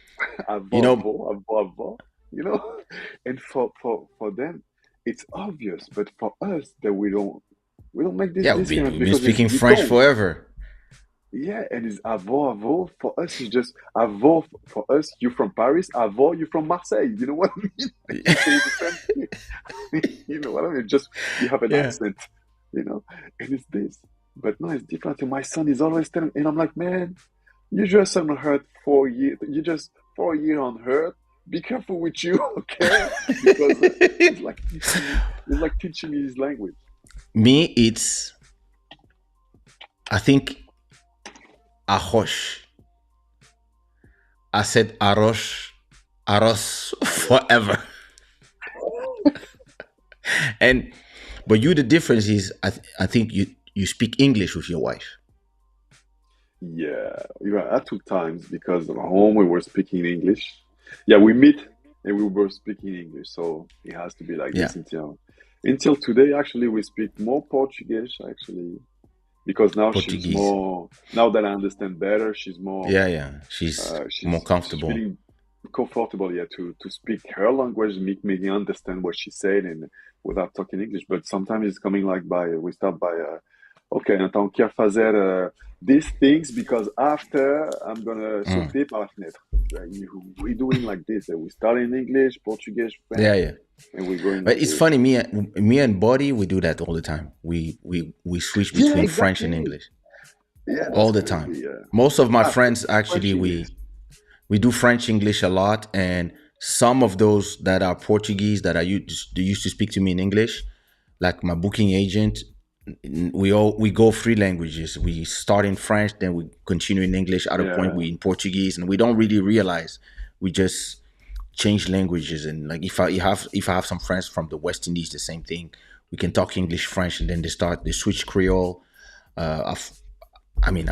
you Avô, know, avô, avô, avô, you know? And for them, it's obvious. But for us, that we don't make this yeah, difference we've been because speaking you French don't. forever. Yeah, and it's avo. For us, it's just avo. For us, you from Paris. Avo, you from Marseille. You know what I mean? We say the same thing. You know what I mean? Just you have an Yeah. accent, you know, and it's this. But no, it's different. And my son is always telling, and I'm like, man, you just on Earth 4 years. You just 4 years on Earth. Be careful with you, okay? Because it's like teaching me his language. Me, it's I think Ahosh. I said Aros forever. And but you, the difference is I think you speak English with your wife. Yeah, you are at two times because at home we were speaking English. Yeah, we meet and we were speaking English, so it has to be like Yeah, this until today. Actually, we speak more Portuguese actually because Portuguese. now that I understand better, she's more Yeah, yeah. She's more she's comfortable. feeling comfortable, yeah, to speak her language, make me understand what she said and without talking English. But sometimes it's coming like by we start by okay, então quero fazer these things because after I'm gonna Mm. sauter par la fenêtre. We doing like this. We start in English, Portuguese, Yeah, French, yeah. and we're going But like it's this. funny. Me and Buddy, we do that all the time. We switch Yeah, between French and exactly. English Yeah, that's all the time. crazy. Yeah. Most of my French, friends actually French English. we do French English a lot, and some of those that are Portuguese that they used to speak to me in English, like my booking agent. We go three languages. We start in French, then we continue in English. At a point, Yeah. we in Portuguese, and we don't really realize we just change languages. And like if I have some friends from the West Indies, the same thing. We can talk English, French, and then they switch Creole. I've, I mean,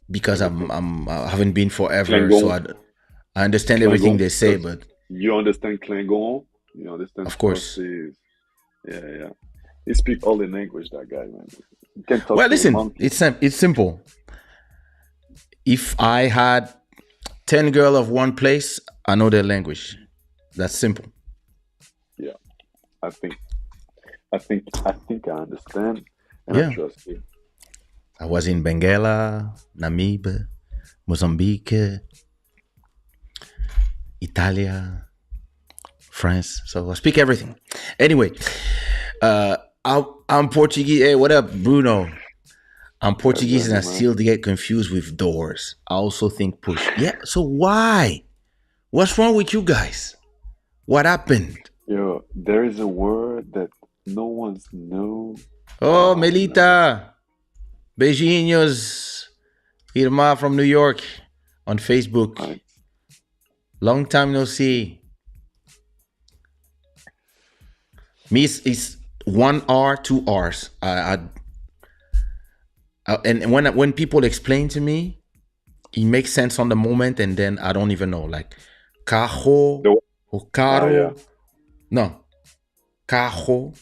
because Everything. I haven't been forever, so Klingon, I understand everything Klingon, they say, because but you understand Klingon, you understand of course. Farsi. Yeah, yeah. He speak all the language, that guy, man. You can talk Well, to a listen, monkey. it's simple. If I had 10 girls of one place, I know their language. That's simple. Yeah, I think, I think I understand, and I Yeah. trust you. I was in Benguela, Namibia, Mozambique, Italia, France. So I speak everything. Anyway, I'm Portuguese. Hey, what up, Bruno? I'm Yeah, Portuguese and I Johnny, man. still get confused with doors. I also think push. Yeah, so why? What's wrong with you guys? What happened? Yo, there is a word that no one's know. Oh, Oh man, Melita. Beijinhos. Irma from New York on Facebook. I, Long time no see. Me is 1 R, 2 R's. And when people explain to me, it makes sense on the moment, and then I don't even know. Like carro the, or yeah, caro. No. Carro,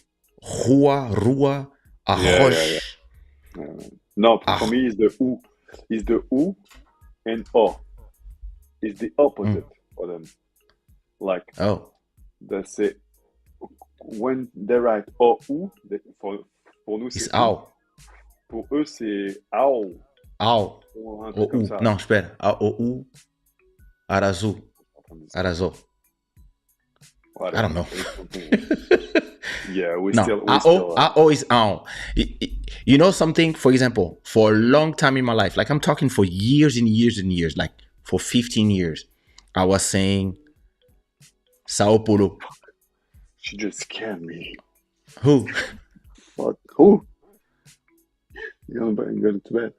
rua, yeah. arroz. No, for Ah, me, is the u and o. Is the mm. opposite for them. Like Oh, they say when they write o u, pour nous it's c'est ou, ao. pour eux c'est ao Ao. ou un O truc comme U. ça. Não, espera. O U. Arazu. Arazo. I don't Whatever. know. It's something. Yeah, No, we still. AO is on. You know something? For example, for a long time in my life, like I'm talking for years and years and years, like for 15 years, I was saying Sao Paulo. She just scared me. Who? Fuck. Who? You gonna go to bed?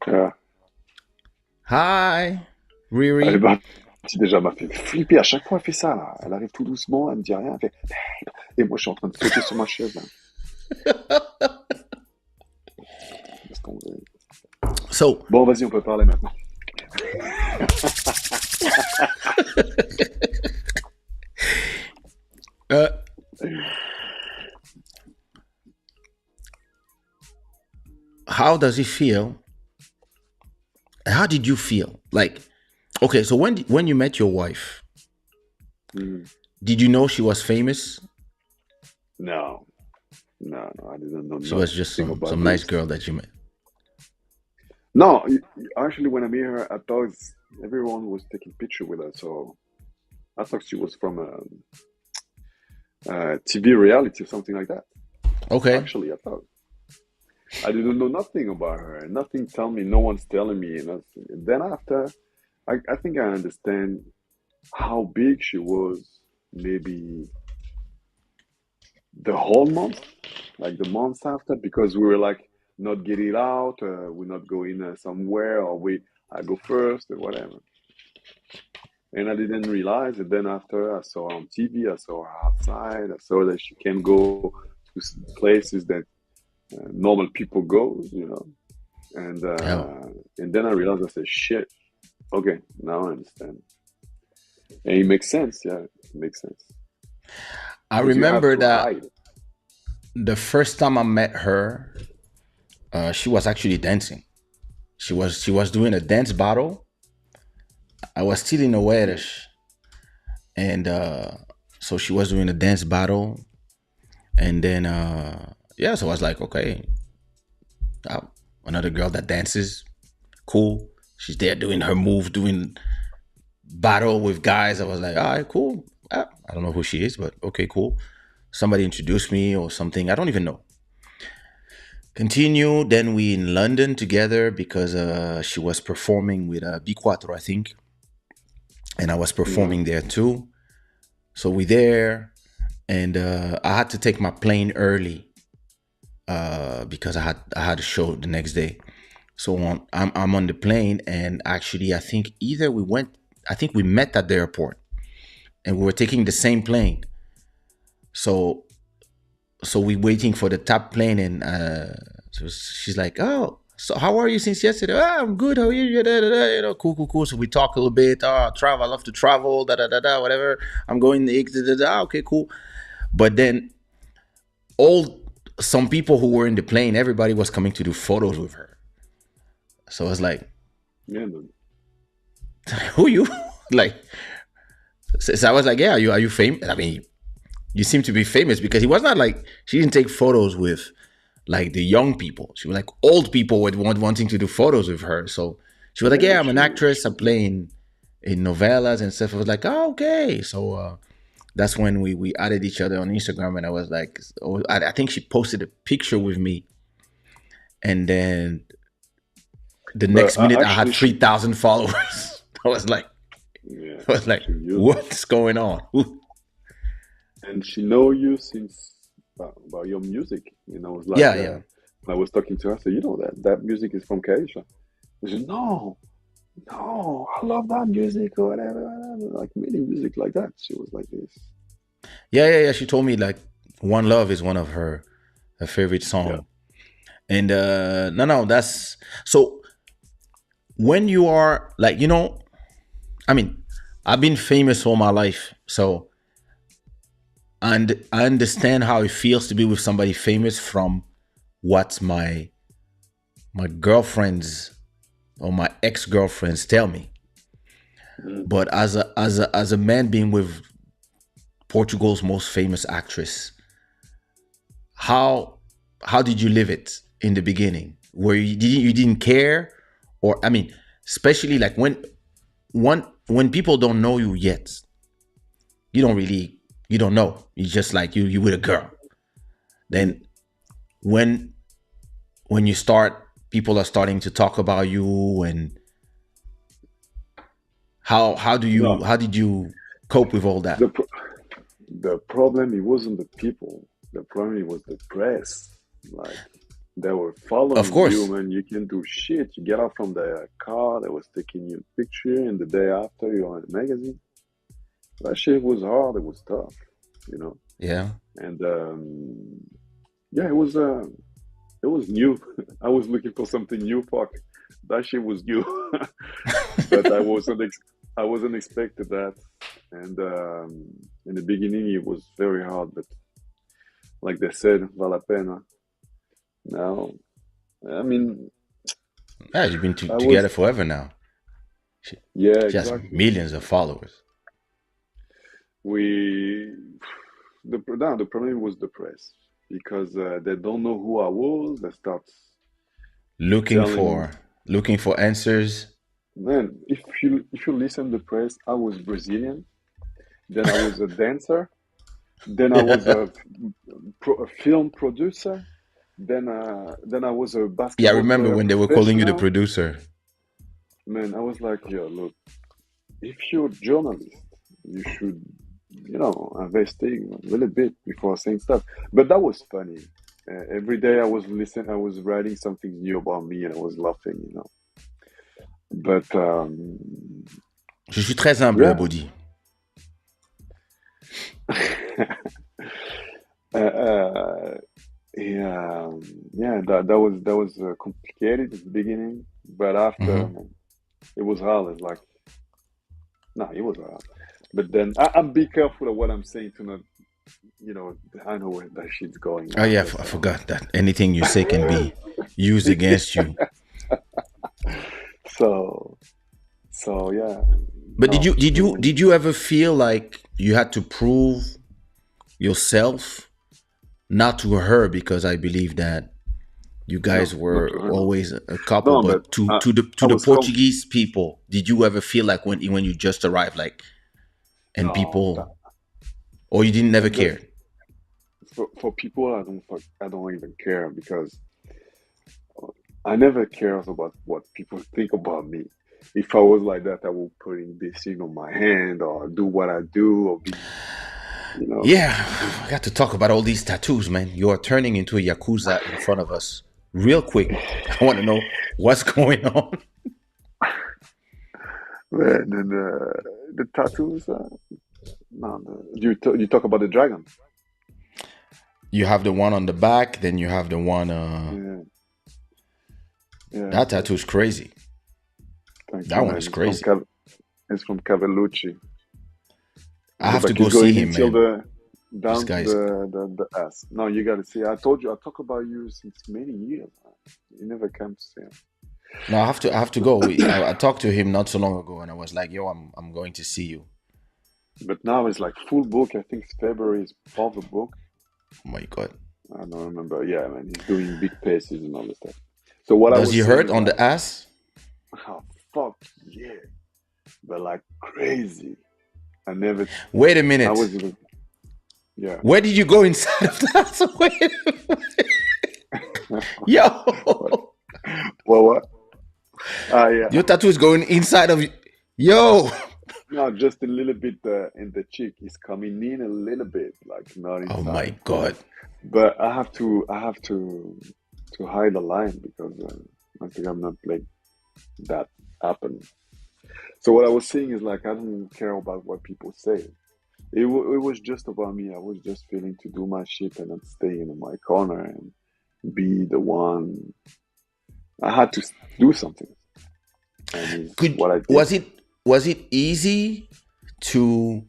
Yeah. Hi, Elle est Riri. partie déjà, elle m'a fait flipper. À chaque fois, elle fait ça, là. Elle arrive tout doucement, elle me dit rien. Elle fait... Et moi, je suis en train de sauter sur ma chaise, là. Laisse tomber. So, Bon, vas-y, on peut parler maintenant. uh, how does it feel? How did you feel? Like, okay, so when you met your wife, Mm. did you know she was famous? No. No, no, I didn't know She was just nothing about some nice this. girl that you met. No, actually, when I met her, I thought everyone was taking picture with her, so I thought she was from a TV reality or something like that. Okay. Actually, I thought I didn't know nothing about her. Nothing tell me. No one's telling me. Nothing. And then after, I think I understand how big she was. Maybe the whole month, like the months after, because we were like not getting out. We're not going somewhere, or we I go first or whatever. And I didn't realize. And then after, I saw her on TV. I saw her outside. I saw that she can go to places that normal people go. And Yeah. then I realized, I said, shit. Okay, now I understand. And it makes sense. Yeah, it makes sense I because you have remember to that hide. the first time I met her, she was actually dancing. She was doing a dance battle. I was still in the Yeah. Wedish, and so she was doing a dance battle, and then yeah, so I was like, okay, uh, another girl that dances, cool. She's there doing her move, doing battle with guys. I was like, all right, cool. I don't know who she is, but okay, cool. Somebody introduced me or something. I don't even know. Continue. Then we in London together because she was performing with B4, I think, and I was Yeah. performing there too. So we there, and I had to take my plane early because I had a show the next day. So I'm on the plane, and actually, I think we met at the airport, and we were taking the same plane. So we waiting for the top plane, and so she's like, "Oh, so how are you since yesterday?" "Oh, I'm good. How are you?" Da, da, da, cool, cool, cool. So we talk a little bit. Oh, travel. I love to travel. Da da da da. Whatever. I'm going. Da, da, da. Okay, cool. But then all some people who were in the plane, everybody was coming to do photos with her. So I was like, Yeah, man. "Who you?" Like, so I was like, "Yeah, are you famous?" I mean, you seem to be famous because he was not like she didn't take photos with like the young people. She was like old people would wanting to do photos with her. So she was like, Yeah, "Yeah, I'm an she actress. I play in novellas and stuff." I was like, "Oh, okay." So that's when we added each other on Instagram, and I was like, oh, I think she posted a picture with me, and then the but next minute I had actually, three she thousand followers. I was like, yeah, I was like, she used it, what's going on? and she know you since about your music. I was like, Yeah, yeah. I was talking to her. I said, that music is from Kaysha. She said, no, no, I love that music or whatever, whatever. Like many music like that. She was like this. Yeah, yeah, yeah. She told me like One Love is one of her favorite Yeah. song. And no, that's so when you are like, I mean, I've been famous all my life. So and I understand how it feels to be with somebody famous from what my girlfriends or my ex-girlfriends tell me. Mm. But as a man being with Portugal's most famous actress, how how did you live it in the beginning? Where you didn't care, or I mean, especially like when people don't know you yet, you don't really you don't know. You just like you with a girl. Mm. Then when when you start, people are starting to talk about you, and No, how did you cope with all that? the pro- the problem it wasn't the people. The problem it was the press. Like they were Of following you, course, man. You can do shit. You get out from the car that was taking your picture, and the day after you're on a magazine. That shit was hard. It was tough, you know. yeah, And yeah, it was new. I was looking for something new. Fuck, that shit was new, but I wasn't expected that. And in the beginning, it was very hard. But like they said, vale la pena. Now, I mean, yeah. You've been I together was forever now. She, yeah, she has exactly. millions of followers. We no, the problem was the press. because they don't know who I was. They start Looking telling, for looking for answers. man, if you listen to the press, I was Brazilian, then I was a dancer, then I was a film producer, then I was a Yeah, I basketball remember player when they were calling you the professional. producer. Man, I was like, yo, look, if you're a journalist, you should, investigate a little bit before saying stuff. But that was funny. Every day I was listening, I was writing something new about me, and I was laughing. But Je suis très humble, yeah, Body. uh, yeah, yeah. That was complicated at the beginning, but after, Mhm. man, it was hard. It's like, no, it was hard. But then I'm be careful of what I'm saying to not, I know where that shit's going Oh now. yeah, But I forgot that anything you say can be used against you. so so yeah, But no, it was. did you ever feel like you had to prove yourself, not to her, because I believe that you guys No, not were to her, no. always a couple, No, but but to I the was com Portuguese people, did you ever feel like when you just arrived, like, and no, people, or you didn't never the care? for people, I don't even care because I never cares about what people think about me. If I was like that, I would putting this thing on my hand or do what I do or be, you know, Yeah, I got to talk about all these tattoos, man. You are turning into a yakuza in front of us, real quick. I want to know what's going on. and then the tattoos. No, you talk about the dragon. You have the one on the back, then you have the one. Yeah, yeah. That tattoo is crazy. Thank you, That one man. is crazy. It's from Cavellucci. I have to Like go he's see going him, until man. the This down to guy's. the ass. No, you gotta see. I told you I talk about you since many years, man. You never come to see him. No, I have to go. I talked to him not so long ago, and I was like, "Yo, I'm going to see you." But now it's like full book. I think February is part of the book. Oh my god, I don't remember. Yeah, man, he's doing big paces and all this stuff. So what I does he was saying hurt is on like, the ass? oh fuck yeah, but like crazy. I never. Wait a I minute. was even. Yeah. Where did you go inside of that? What? Yo, What? Ah, yeah. your tattoo is going inside of you. Yo. No, just a little bit in the cheek. It's coming in a little bit, like not Oh my inside. god. But I have to hide the line because I think I'm not like that happen. So what I was saying is like I don't care about what people say. It was just about me. I was just feeling to do my shit and not stay in my corner and be the one. I had to do something, and is Could what I did. was it easy to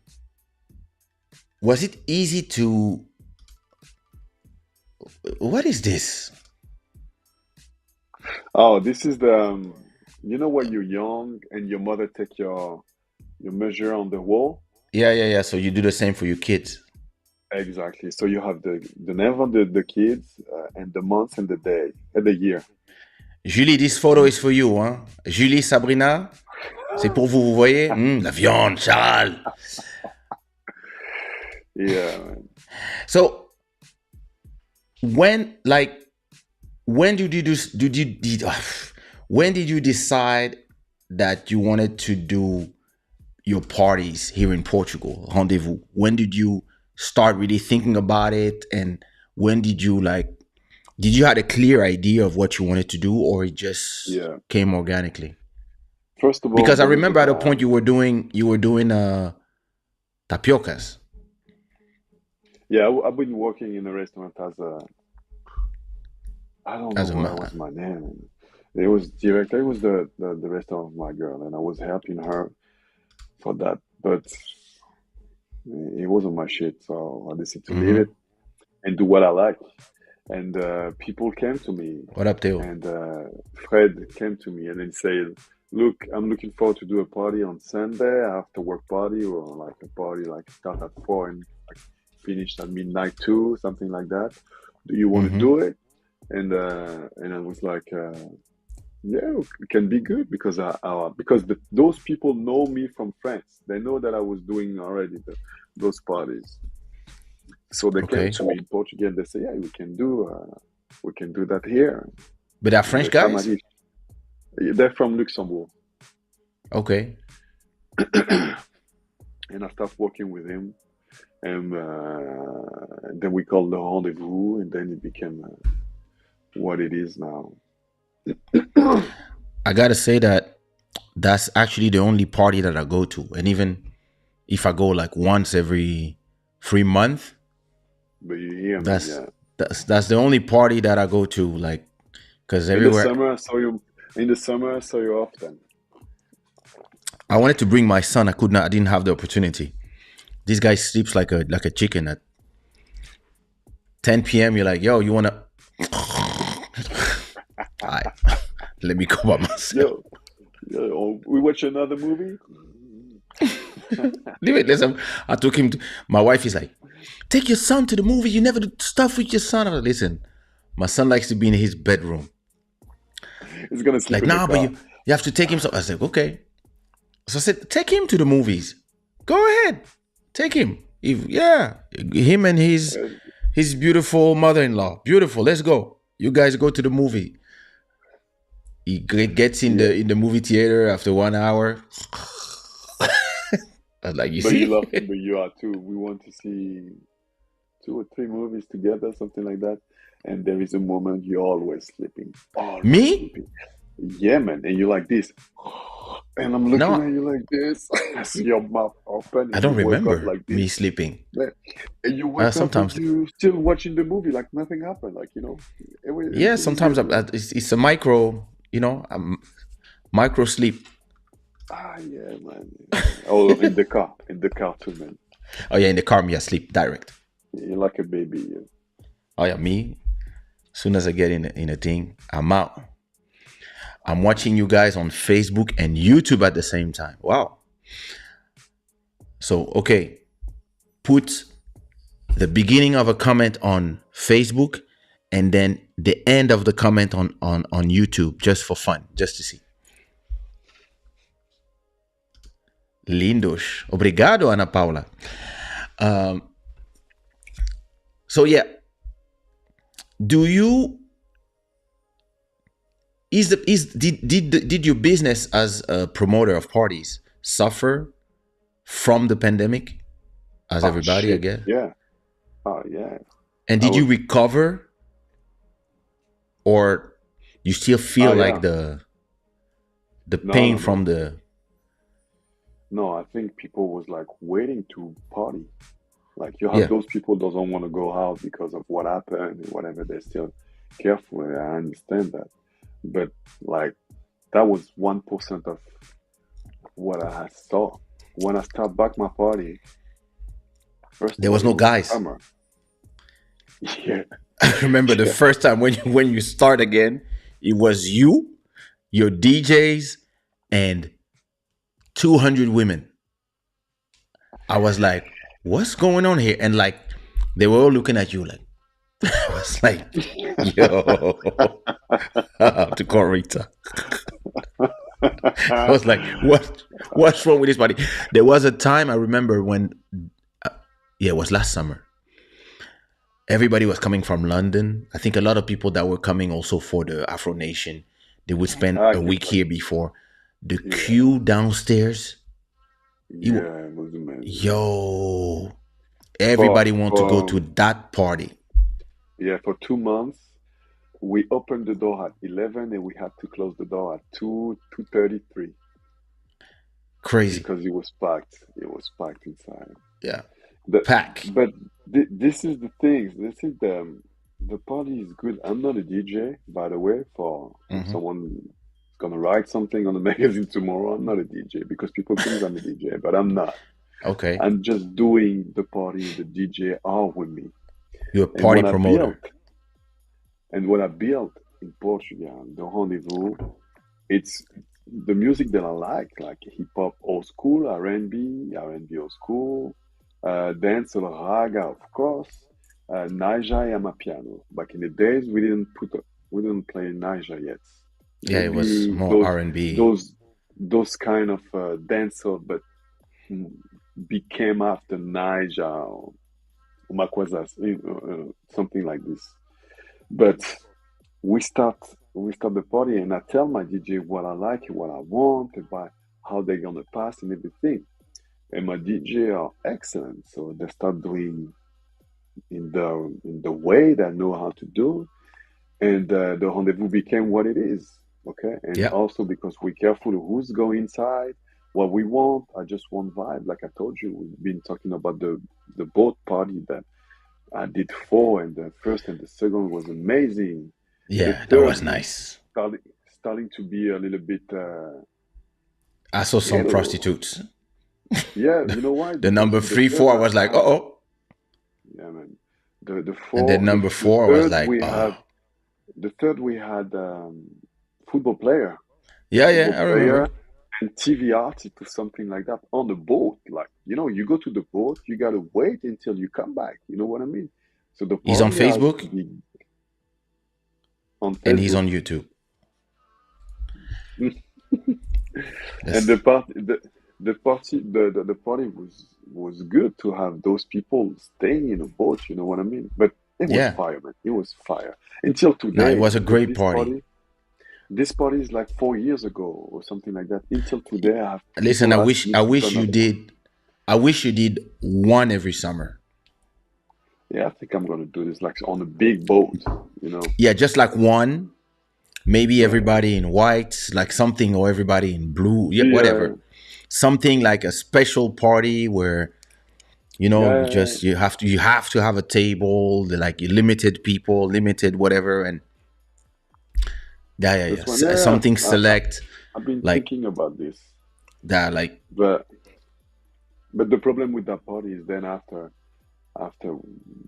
was it easy to what is this? Oh, this is the when you're young and your mother take your measure on the wall. Yeah, yeah, yeah. So you do the same for your kids. Exactly. So you have the name of the kids and the month and the day and the year. Julie, this photo is for you, hein? Julie, Sabrina, c'est pour vous, vous voyez? La viande, Charles. Yeah, man. So when, like, when did you do? When did you decide that you wanted to do your parties here in Portugal, Rendezvous? When did you start really thinking about it, and when did you like? Did you had a clear idea of what you wanted to do, or it just Yeah. came organically? First of all, Because I there is a remember at a guy. point you were doing tapiocas Yeah, I've been working in a restaurant as a. I don't know as a what man. was my name. It was director. It was the restaurant of my girl, and I was helping her for that. But it wasn't my shit, so I decided to leave it Mm-hmm. and do what I like. And people came to me, What up, Theo? and Fred came to me and then said, "Look, I'm looking forward to do a party on Sunday, after work party, or like a party like start at 4 and like finish at midnight too, something like that. Do you want to Mm-hmm. do it? And I was like, yeah, it can be good because those people know me from France. They know that I was doing already those parties. So they came Okay. to me in Portugal and they say, yeah, we can do that here. But they're And French they come at guys? it. They're from Luxembourg. Okay. And I started working with him. And then we called the Rendezvous, and then it became what it is now. I gotta say that that's actually the only party that I go to. And even if I go like once every 3 months, But you hear me, that's yeah. that's the only party that I go to. Like, cause In the everywhere summer, I saw you. In the summer, I saw you often. I wanted to bring my son, I could not. I didn't have the opportunity. This guy sleeps like a chicken at 10 p.m. You're like, yo, you wanna? I let me go by myself. Yo, we watch another movie. Leave it. Listen, I took him. My wife is like, take your son to the movie. You never do stuff with your son. I'm like, listen, my son likes to be in his bedroom. He's gonna sleep Like, in the nah, but car. you have to take him. So I said, okay. So I said, take him to the movies. Go ahead, take him. If yeah, him and Uh, his beautiful mother-in-law. Beautiful. Let's go. You guys go to the movie. He gets in yeah, the movie theater after 1 hour. I was like, you but you see, love him, but you are too. We want to see 2 or 3 movies together, something like that. And there is a moment you're always me? sleeping. Yeah, man. And you like this. And I'm looking No, at you like this. I see your mouth open I and you don't wake up remember like me this. sleeping. Man, and you wake up and Sometimes, you still watching the movie like nothing happened. Like, yeah, everything is sometimes good, man. it's a micro, micro sleep. Ah, yeah, man. Oh, in the car too, man. Oh yeah, in the car, me I sleep direct. You're like a baby. Yeah. Oh yeah, me. As soon as I get in a thing, I'm out. I'm watching you guys on Facebook and YouTube at the same time. Wow. So okay, put the beginning of a comment on Facebook and then the end of the comment on YouTube just for fun, just to see. Lindos. Obrigado, Ana Paula. Um, so yeah, do you did your business as a promoter of parties suffer from the pandemic as Oh, everybody, I shit. guess? Yeah. Oh, yeah. And I did you was, recover or you still oh, feel like yeah. the No, pain no, from no. the No, I think people was like waiting to party. Like you have yeah. those people doesn't want to go out because of what happened and whatever. They're still careful. And I understand that, but like that was 1% of what I saw when I start back my party. First There of all, was it no was guys. summer. Yeah, I remember the yeah, first time when you start again, it was you, your DJs, and 200 women. I was like, what's going on here? And like, they were all looking at you like, I was like, yo, to call Rita. I was like, what's wrong with this party? There was a time I remember when, yeah, it was last summer. Everybody was coming from London. I think a lot of people that were coming also for the Afro Nation, they would spend I a get week that. here before. The Yeah, queue downstairs, it, yeah, it was amazing. yo, For everybody want to go for to that party. yeah, for 2 months, we opened the door at 11 and we had to close the door at 2:33 Crazy. because it was packed. It was packed inside. Yeah. The, Pack. but this is the thing. This is the party is good. I'm not a DJ, by the way. For if Hmm. someone is gonna write something on the magazine tomorrow, I'm not a DJ because people think I'm a DJ, but I'm not. Okay. I'm just doing the party. The DJ are with me, You're a and party promoter. what I built in Portugal, the Rendezvous, it's the music that I like hip hop old school, R&B old school, dance or raga, of course, Naija and Amapiano. Back in the days, we didn't play Naija yet. Yeah, it was Maybe more R&B. those those kind of dancer, but hmm, became after Naija or Makwazas, something like this. But we start we start the party, and I tell my DJ what I like, what I want, about how they're gonna pass and everything. And my DJ are excellent, so they start doing in the way they know how to do, and the rendezvous became what it is. Okay, and Yeah. also because we're careful who's going inside, what we want. I just want vibe, like I told you. We've been talking about the boat party that I did four, and the first and the second was amazing. The Yeah, that third was was nice. starting starting to be a little bit I saw some ghetto. prostitutes. Yeah, you know why? The Because number in the three, third four, I was like, oh. yeah, man. And then number The four was third like, we had oh. the third we had football player, Yeah, football yeah, I player, remember. and TV artist or something like that on the boat. Like you go to the boat, you gotta wait until you come back. You know what I mean? So the He's on party has to Facebook be on and he's Facebook. on YouTube. And That's the party was good to have those people staying in a boat, you know what I mean? But it was yeah. fire, man. It was fire until No, it today, was a because great party. this party is like 4 years ago or something like that. Until today, I have Listen, people ask me I to do wish you another one. did one every summer. Yeah, I think I'm gonna do this like on a big boat, you know? Yeah, just like one. Maybe Yeah, everybody in white, like something, or everybody in blue. Yeah, yeah, whatever. Something like a special party where yeah. you have to have a table, like limited people, limited whatever, and yeah, yeah, yeah. This one, yeah. Something select I've been like thinking about this, that, like but the problem with that party is then after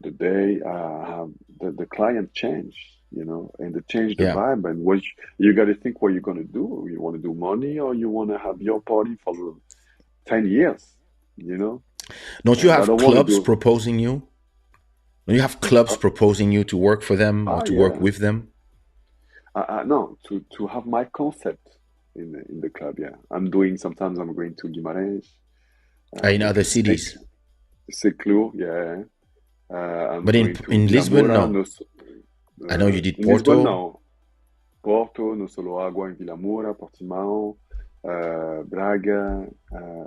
the day, have the client change, and they change the yeah. vibe, and what you got to think what you're gonna do. You want to do money, or you want to have your party for 10 years, you know? Don't you And I have don't want to clubs do. proposing you? Don't you have clubs Uh, proposing you to work for them or to work yeah, with them? no, to have my concept in the club. Yeah, I'm doing. Sometimes I'm going to Guimarães, In going other to cities, Seclur. Yeah, I'm but going to in Vila Lisbon, Moura. no. No, I know you did in Lisbon Porto. now. Porto, no solo Água in Vila Moura, Portimão, Braga.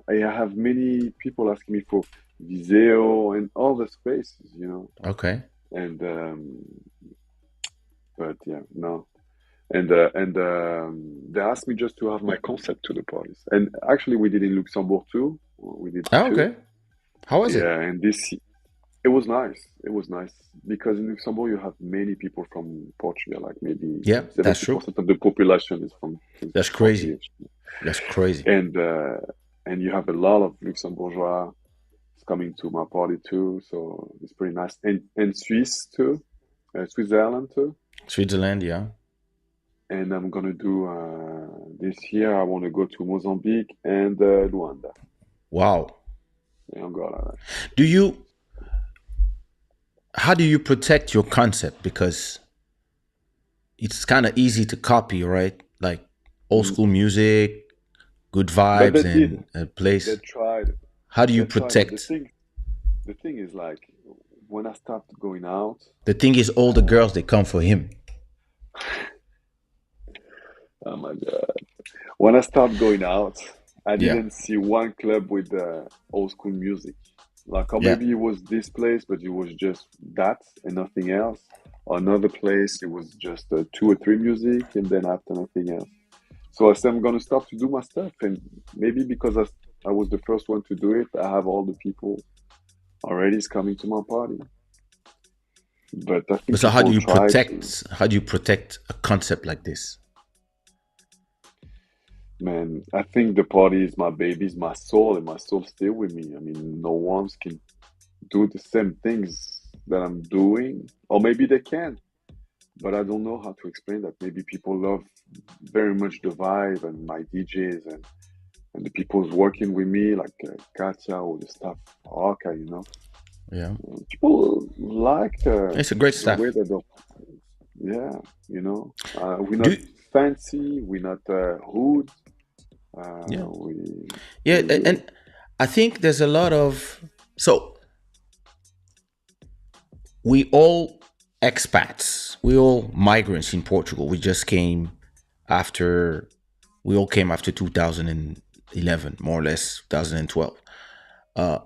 I have many people asking me for Viseu and all the spaces, Okay. And but yeah, no. And they asked me just to have my concept to the parties. And actually, we did in Luxembourg too. We did Oh, two. okay. How was it? Yeah, and it was nice. It was nice because in Luxembourg you have many people from Portugal. Like maybe Yeah, that's true. 70% of the population is That's crazy. Portuguese, That's crazy. and you have a lot of Luxembourgeois coming to my party too. So it's pretty nice. And Swiss too, Switzerland too. Switzerland, yeah. And I'm gonna do this year. I want to go to Mozambique and Luanda. Wow. Yeah, I'm going. Do you how do you protect your concept? Because it's kind of easy to copy, right? Like old Mm. school music, good But vibes, they and did. a They place. tried. How do you They tried. But protect? the thing is like when I start going out. The thing is, all the Uh, girls they come for him. oh my God! When I start going out, I Yeah, didn't see one club with old school music. Like, or yeah. maybe it was this place, but it was just that and nothing else. Or another place, it was just two or three music, and then after nothing else. So I said I'm gonna start to do my stuff, and maybe because I was the first one to do it, I have all the people already is coming to my party. But I But think so, people try to. how do you protect a concept like this? Man, I think the party is my baby, is my soul, and my soul still with me. I mean, no one can do the same things that I'm doing, or maybe they can, but I don't know how to explain that. Maybe people love very much the vibe and my DJs and the people who's working with me, like Katya or the staff, Aka. Yeah, People like it's a great the way stuff. that the yeah, we're not Do fancy, we're not rude. yeah, We yeah, we're good. and I think there's a lot of so we all expats, we all migrants in Portugal. After we all came after 2011, more or less 2012. Uh,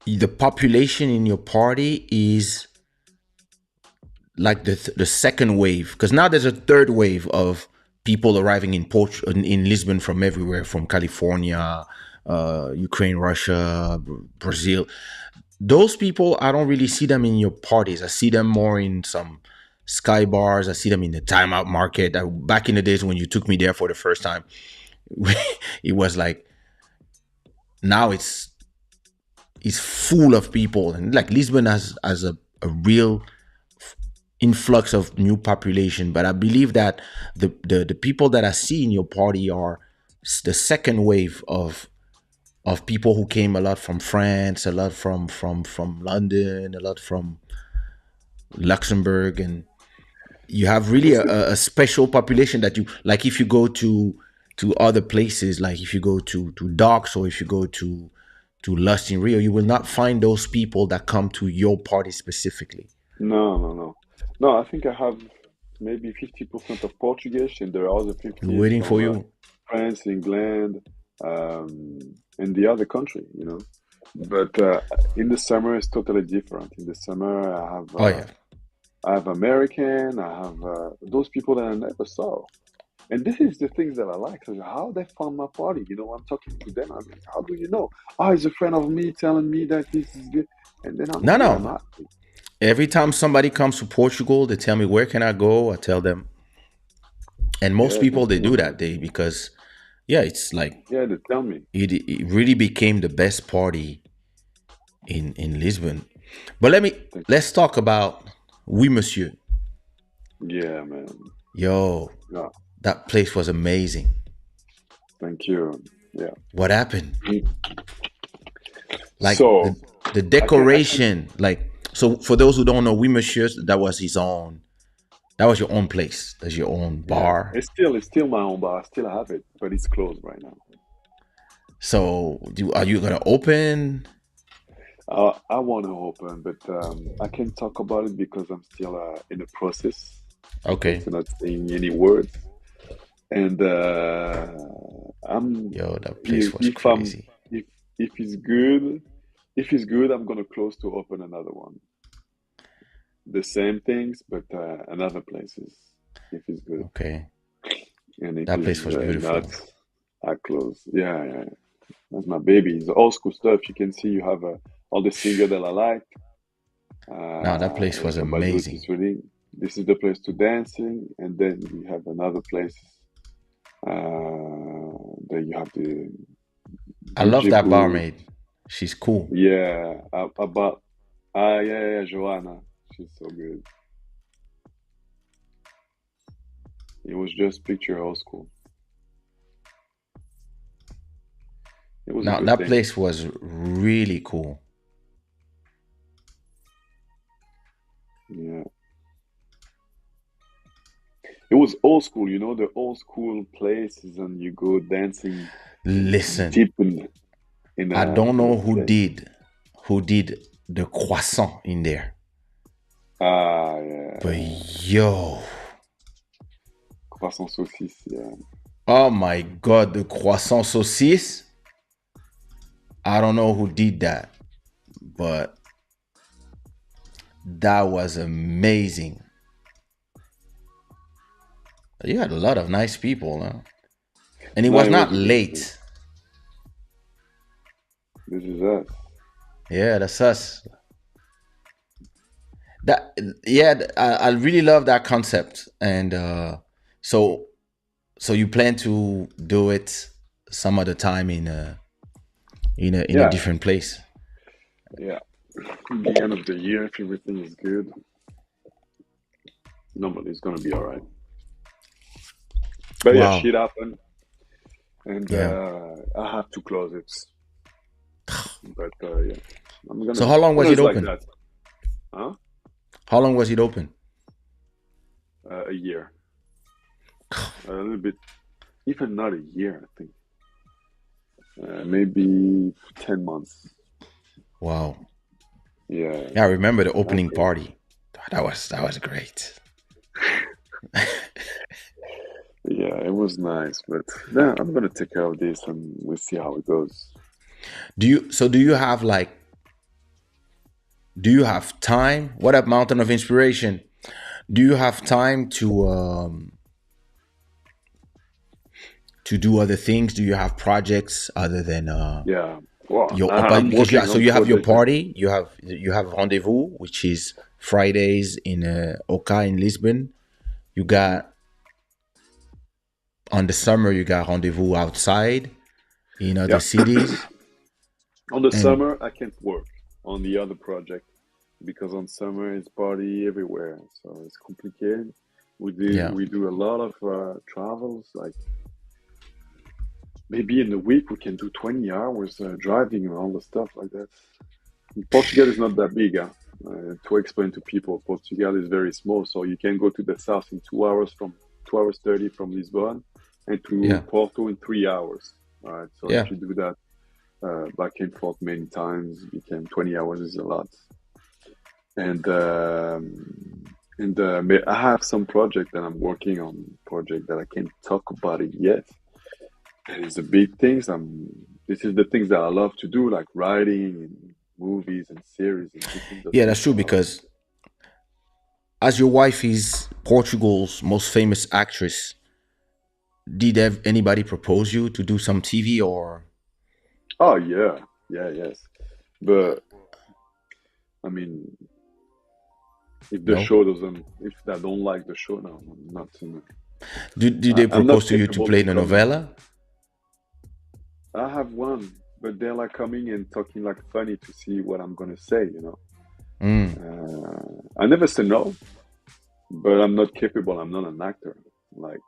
the population in your party is like the second wave, because now there's a third wave of people arriving in Lisbon from everywhere, from California, Ukraine, Russia, Brazil. Those people, I don't really see them in your parties. I see them more in some sky bars. I see them in the timeout market. Back in the days when you took me there for the first time, it was like, now it's full of people, and like Lisbon has a real influx of new population. But I believe that the people that I see in your party are the second wave of people who came a lot from France, a lot from London, a lot from Luxembourg, and you have really This is a special population that you like. If you go to other places, like if you go to Docks, or if you go to Lust in Rio, you will not find those people that come to your party specifically. no, no, no, no. I think I have maybe 50% of Portuguese, and there are other We're 50 is waiting for from you. France, England, and the other country. But in the summer, it's totally different. In the summer, Oh yeah. I have American, I have those people that I never saw. And this is the things that I like. So how they found my party? I'm talking to them. I'm like, how do you know? Oh, he's a friend of me telling me that this is good. And then I'm like, No, yeah, I'm no. happy. Every time somebody comes to Portugal, they tell me where can I go. I tell them, and most Yeah, they people they tell do me. that they because yeah, it's like Yeah, they tell me. it really became the best party in Lisbon. But Thank, let's talk about Oui Monsieur. yeah, man. Yo, Yeah, that place was amazing. thank you. Yeah. What happened? Mm. Like So the I can. decoration, like, so for those who don't know, Oui Monsieur, that was your own place. That's your own Yeah, bar. it's still my own bar. I still have it, but it's closed right now. So are you gonna open? I want to open, but I can't talk about it because I'm still in the process. Okay, Okay. so not saying any words. And I'm Yo, that place if, was if I'm crazy. if if it's good, I'm gonna close to open another one. The same things, but another places. If it's good, Okay. and if That place it's was not, beautiful. I close. Yeah, yeah. That's my baby. It's old school stuff. You can see you have all the singer that I like. Now that place was Somebody amazing. noticed really. This is the place to dancing, and then we have another place that you have the I love DJ that booth. barmaid. She's cool. Yeah, about yeah, yeah, Joanna. She's so good. It was just picture old school. It was a Now good that thing. place was really cool. Yeah, it was old school. The old school places, and you go dancing Listen, deep in I don't a know place. who did the croissant in there. Ah, But yeah, yo, croissant saucisse. Yeah, oh my god, the croissant saucisse. I don't know who did that, but that was amazing. You had a lot of nice people, huh? And it no, was it not was a good thing. late. This is us. Yeah, that's us. That yeah, I really love that concept. And so so you plan to do it some other time in a Yeah, different place. yeah. The end of the year, if everything is good, normally it's gonna be all right. But yeah, Wow. shit happened, and Yeah. I have to close it. But yeah, I'm So gonna. how long You was know, it it's like open? that, huh? How long was it open? A year, a little bit, even not a year. I think maybe 10 months. Wow. Yeah, Yeah, I remember the not opening crazy. party. That was great. Yeah, it was nice, but yeah, I'm gonna take care of this and we'll see how it goes. Do you have time? What up, Mountain of Inspiration? Do you have time to do other things? Do you have projects other than Yeah, well, your I'm because you working so on you have your project. party, you have Rendezvous, which is Fridays in Oka in Lisbon. You Mhm. got on the summer you got Rendezvous outside in other Yeah, cities, on the and summer I can't work on the other project because on summer it's party everywhere, so it's complicated. yeah, We do a lot of travels, like maybe in a week we can do 20 hours driving and all the stuff like that. Portugal is not that big. Huh? To explain to people, Portugal is very small, so you can go to the south in 2 hours, from 2 hours 30 from Lisbon, and to yeah, Porto in 3 hours. All right, so yeah, if you do that back and forth many times, you can 20 hours is a lot. And I have some project that I'm working on, project that I can't talk about it yet. And it's the big things. This is the things that I love to do, like writing and movies and series, and this is the yeah. things That's that true I love. because as your wife is Portugal's most famous actress, did anybody propose you to do some TV or Oh yeah, yeah, yes. But I mean, if the no? show doesn't, if I don't like the show, no, I'm not. Do they I'm propose not to you to capable play to the comment. novella? I have one, but they're like coming and talking like funny to see what I'm gonna say. Mm. I never say no, but I'm not capable. I'm not an actor. Like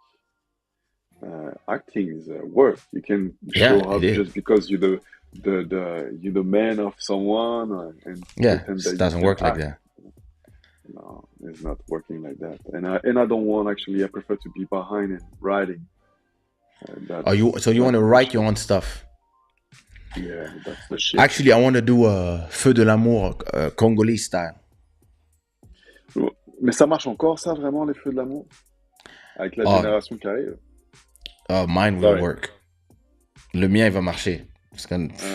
acting is work. You can show Yeah, it up is. just because you're the man of someone and Yeah, pretend it that you doesn't can work like act. that. No, it's not working like that. And I don't want, actually. I prefer to be behind and writing. Are you so you want That's to the write your shit. own stuff? Yeah, that's the shit. Actually, I want to do a Feu de l'amour Congolese style. Mais ça marche encore, ça, vraiment, les feux de l'amour? Avec la Oh, génération qui arrive? mine will Sorry. work. Le mien, il va marcher. Parce que,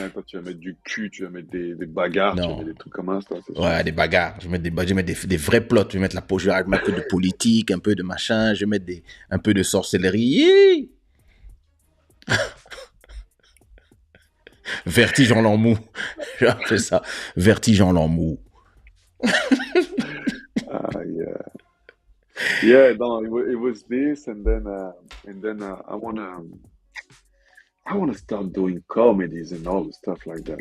Toi, tu vas mettre du cul, tu vas mettre des bagarres, tu vas non. mettre des trucs comme ça, c'est sûr. Ouais, des bagarres. Je vais mettre des vrais plots. Je vais mettre je vais mettre un peu de politique, un peu de machin. Je vais mettre un peu de sorcellerie. Hi! Vertige en l'en mou. J'ai appelé ça. Vertige en l'en mou. Yeah. Yeah, no, it was this, and then I wanna start doing comedies and all the stuff like that.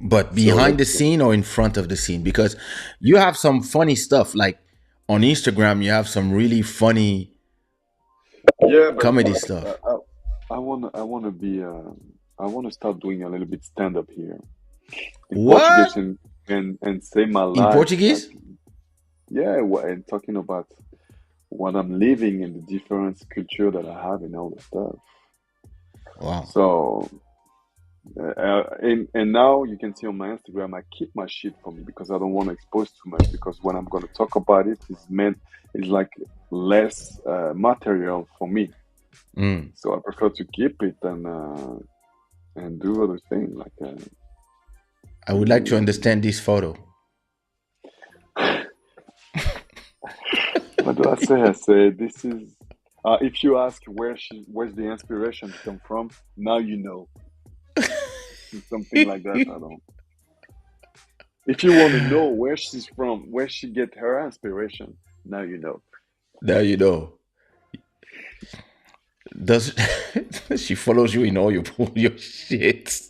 But So behind like, the scene or in front of the scene? Because you have some funny stuff. Like on Instagram, you have some really funny yeah, but comedy like, stuff. I wanna start doing a little bit stand up here in What? Portuguese, and say my In life, like, Portuguese? yeah, and talking about what I'm living and the different culture that I have and all the stuff. Wow. So, and now you can see on my Instagram, I keep my shit for me because I don't want to expose too much. Because when I'm going to talk about it, it's like less material for me. Mm. So I prefer to keep it and do other things like I would like to maybe. understand this photo. What do I say? I say this is. If you ask where's the inspiration come from, now you know. Something like that. I don't. If you want to know where she's from, where she get her inspiration, now you know. Now you know. Does she follows you in all your shit?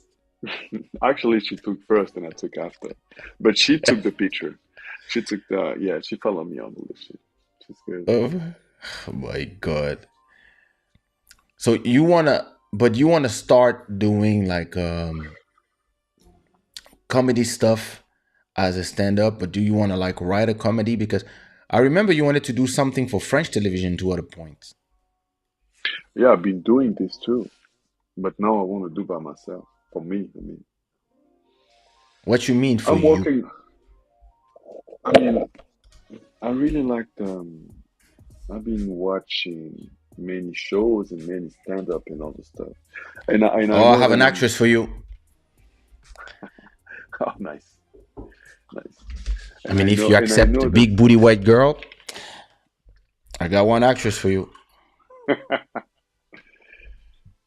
Actually, she took first and I took after. But she took the picture. She took yeah, she followed me on all the shit. She's good. Oh, oh my god. So you wanna, but you wanna start doing like comedy stuff as a stand-up, but do you want to like write a comedy? Because I remember you wanted to do something for French television to other points. Yeah, I've been doing this too, but now I want to do by myself. For me, I mean, What you mean for I'm you? working. I mean, I really liked. I've been watching many shows and many stand-up and all this stuff, and I Oh, I know have when an I'm. actress for you. Oh, nice, nice. I mean, if you And I accept know a that. big booty white girl, I got one actress for you.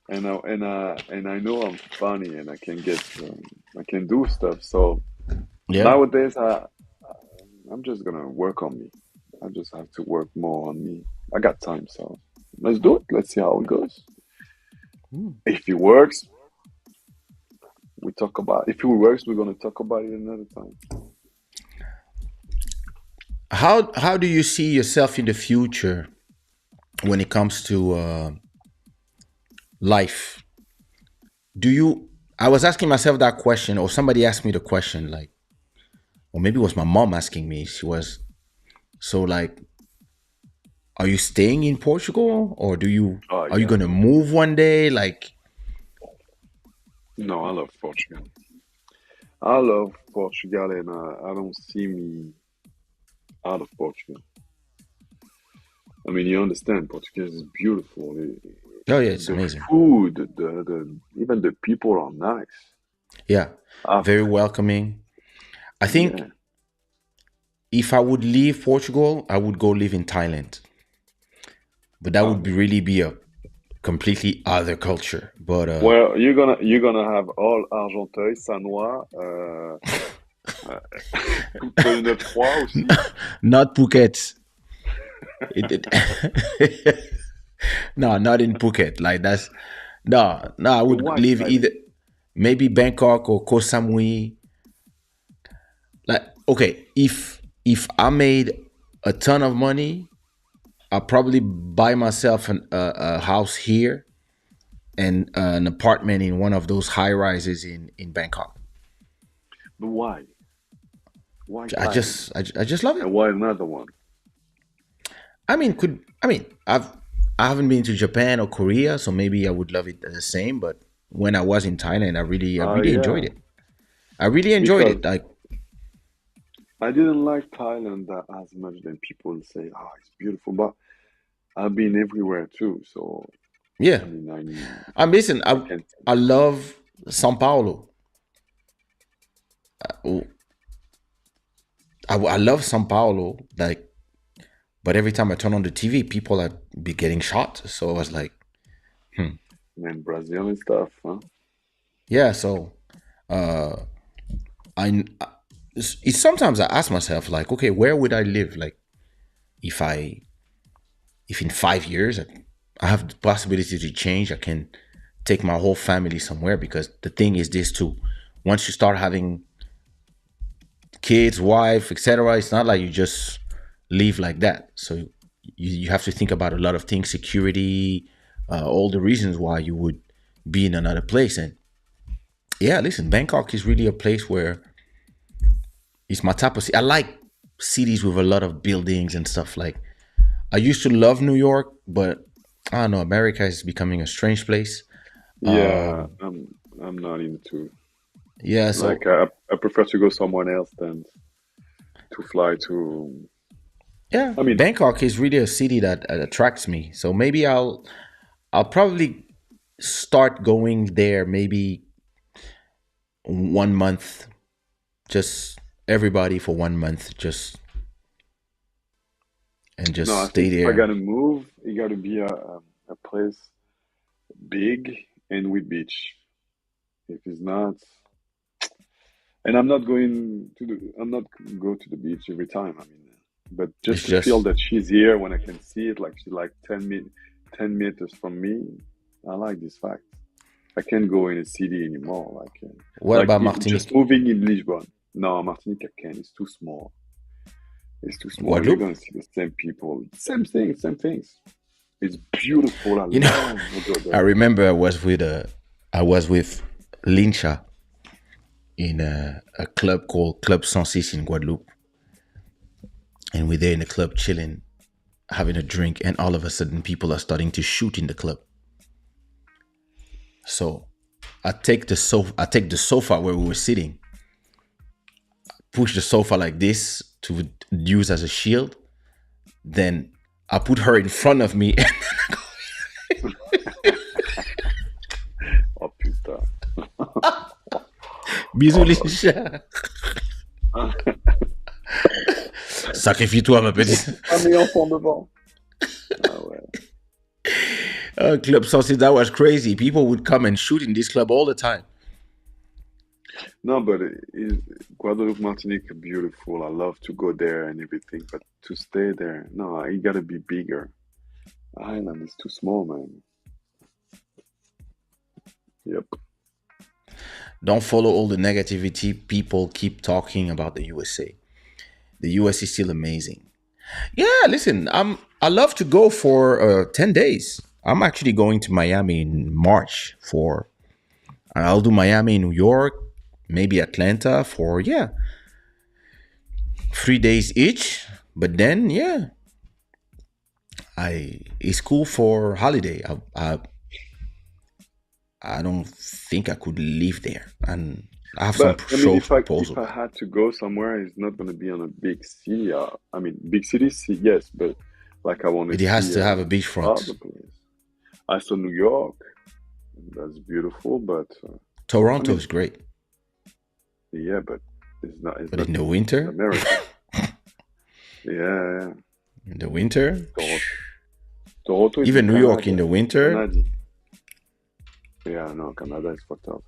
And I know I'm funny and I can do stuff. So Yeah. nowadays I'm just gonna work on me. I just have to work more on me. I got time, so let's do it. Let's see how it goes. Hmm. If it works, we talk about. If it works, we're gonna talk about it another time. How do you see yourself in the future when it comes to life? Do you? I was asking myself that question, or somebody asked me the question, like, or maybe it was my mom asking me. She was so like, are you staying in Portugal, or Oh are you yeah, gonna move one day? Like, no, I love Portugal. I love Portugal, and I don't see me out of Portugal. I mean, you understand, Portugal is beautiful. oh yeah, it's The amazing. food, the even the people are nice. Yeah, I've, very welcoming. I think yeah. if I would leave Portugal, I would go live in Thailand, but that Oh would be no. really be a completely other culture. But Well, you're gonna have all Argenteuil, Sanois, euh, Neuf Trois aussi. not Phuket. No, not in Phuket. Like that's no, no. I would Why live either Thailand? maybe Bangkok or Koh Samui. Like okay, if I made a ton of money, I'll probably buy myself a house here and an apartment in one of those high rises in Bangkok. But why? Why I Thailand? just I just love it. And why another one? I mean I haven't been to Japan or Korea, so maybe I would love it the same. But when I was in Thailand, I really enjoyed Yeah, it. I really enjoyed because it. Like I didn't like Thailand that as much than people say, oh, it's beautiful, but I've been everywhere too, so yeah, I mean, listen. I can't. I love São Paulo. Oh, I love São Paulo. Like, but every time I turn on the TV, people are be getting shot. So I was like, Man, Brazil and stuff, huh? yeah. So uh, I it's sometimes I ask myself like, okay, where would I live? Like, if I if in 5 years I have the possibility to change, I can take my whole family somewhere. Because the thing is this too: once you start having kids, wife, etc., it's not like you just leave like that. So you have to think about a lot of things, security, all the reasons why you would be in another place. And yeah, listen, Bangkok is really a place where it's my type of city. I like cities with a lot of buildings and stuff. Like I used to love New York, but I don't know, America is becoming a strange place. Yeah, I'm not into. Yeah, Like, so I prefer to go somewhere else than to fly to. yeah, I mean, Bangkok is really a city that attracts me. So maybe I'll probably start going there maybe 1 month, just everybody for 1 month, just no, I stay think if I there. gotta move, it gotta be a place big and with beach. If it's not, and I'm not go to the beach every time. I mean, but It's just to feel just that she's here when I can see it, like she's like 10 meters from me. I like this fact. I can't go in a city anymore. what about Just Martinique, moving in Lisbon. No, Martinique, I can't. It's too small. It's too small. You're Guadeloupe? gonna see the same people, same things, same things. It's beautiful. I You know, love I remember I was with Lincha in a club called Club 106 in Guadeloupe, and we're there in the club chilling, having a drink, and all of a sudden people are starting to shoot in the club. So I take the sofa where we were sitting, push the sofa like this to use as a shield. Then I put her in front of me. Oh putain. Bisous Oh les là chats. là. Sacrifie-toi ma petite. Ah mais enfant devant. Ah ouais. Club Saucy, that was crazy. People would come and shoot in this club all the time. No, but Guadeloupe, Martinique, beautiful. I love to go there and everything, but to stay there, no, you gotta be bigger. Island is too small, man. Yep. Don't follow all the negativity. People keep talking about the USA. The US is still amazing. Yeah, listen, I love to go for 10 days. I'm actually going to Miami in March and I'll do Miami, New York, maybe Atlanta for 3 days each. But then it's cool for holiday. I don't think I could live there, and I have some But I mean, shows if proposal. I had to go somewhere, it's not gonna be on a big city. I mean, big cities, yes, but like I want to It has see to have a beachfront. other place. I saw New York. That's beautiful, but I Toronto mean, is great, yeah, but it's not. It's but not in the winter, America. Yeah, yeah. in the winter, Toronto, Toronto is in even New York in Canada. the winter, Canada. Yeah, no, Canada is fucked up.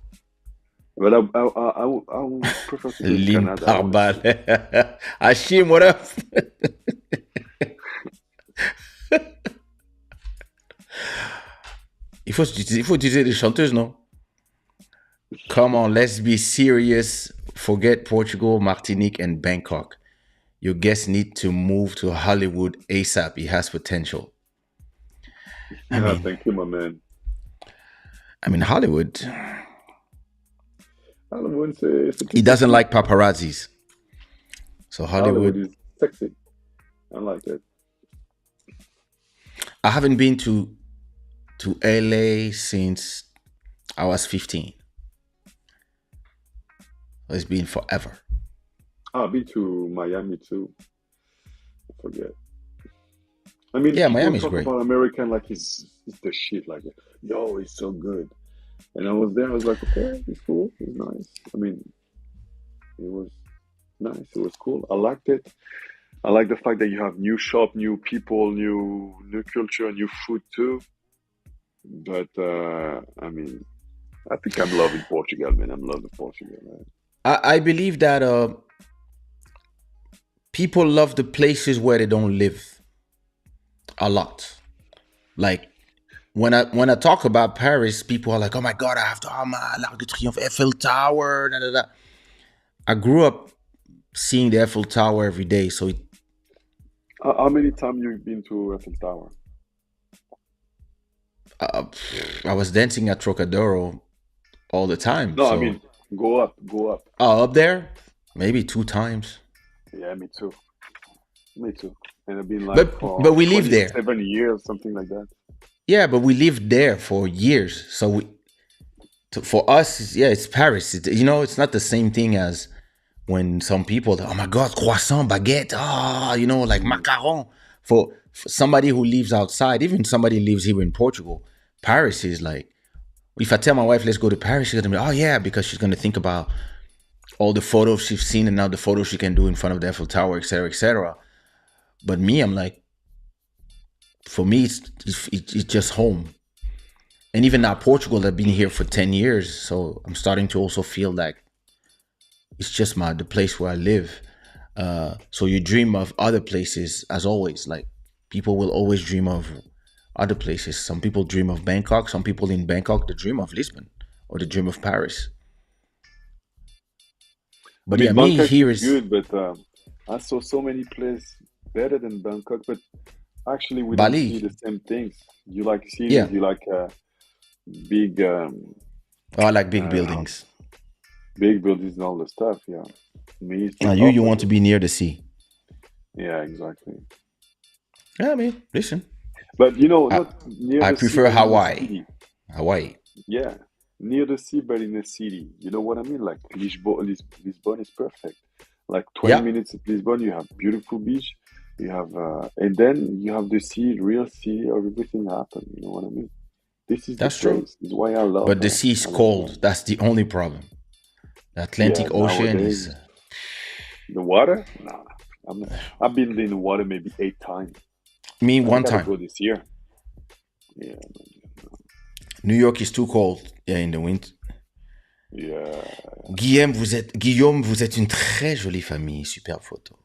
But I would prefer to go in ligne Canada, par honestly. balle. Achille, what up? Il faut utiliser des chanteuses, non? Come on, let's be serious. Forget Portugal, Martinique, and Bangkok. Your guests need to move to Hollywood ASAP. He has potential. I Yeah, mean, thank you, my man. Hollywood. Hollywood, c'est too He doesn't sexy. like paparazzis. So Hollywood Hollywood. is sexy. I like it. I haven't been to LA since I was 15. It's been forever. I've been to Miami too. I forget. I mean, Yeah, people Miami's talk great. about American like it's the shit. Like, yo, it's so good. And I was there. I was like, okay, it's cool. It's nice. I mean, it was nice. It was cool. I liked it. I like the fact that you have new shop, new people, new culture, new food too. But I mean, I think I'm loving Portugal, man. I'm loving Portugal, man. I believe that people love the places where they don't live a lot. Like when I talk about Paris, people are like, "Oh my God, I have to l'Arc de Triomphe, Eiffel Tower." Da, da, da. I grew up seeing the Eiffel Tower every day, so How many times you've been to Eiffel Tower? uh, I was dancing at Trocadero all the time. No, I So mean, go up, go up. up there, maybe 2 times. Yeah, me too. Me too. And I've been like But for we live there. 27 years, something like that. Yeah, but we lived there for years. So for us, yeah, it's Paris. It's not the same thing as when some people, oh my God, croissant, baguette, like Mm. macaron. For somebody who lives outside, even somebody who lives here in Portugal, Paris is like, if I tell my wife, let's go to Paris, she's gonna be, oh yeah, because she's gonna think about all the photos she's seen and now the photos she can do in front of the Eiffel Tower, etc., etc. But me, I'm like, for me, it's just home. And even now, Portugal, I've been here for 10 years, so I'm starting to also feel like it's just the place where I live. So you dream of other places as always. Like people will always dream of other places. Some people dream of Bangkok. Some people in Bangkok they dream of Lisbon or they dream of Paris. I But yeah, mean, me Bangkok here is is good, but I saw so many places better than Bangkok. But actually, we don't see Bali. the same things. You like Yeah, cities, you like big, oh, I like big uh, buildings. Big buildings and all the stuff. Yeah, me it's Now not you want to opposite. be near the sea. Yeah, exactly. Yeah, I mean, listen, But you know, I not near I the sea, prefer but in the Hawaii. city. Hawaii. Yeah, near the sea, but in the city. You know what I mean? Like Lisbon is perfect. Like 20 Yeah, minutes of Lisbon, you have beautiful beach. You have, and then you have the sea, real city, or everything happen. You know what I mean? This is the that's true. place. This is why But the sea is I love cold. That's the only problem. The yeah, Atlantic Ocean is. nowadays. The water? Nah. I've been in the water maybe 8 times. Me I one gotta time. go this year. Yeah, New York is too cold. Yeah, in the winter. yeah. Guillaume, vous êtes une très jolie famille. Superbe photo.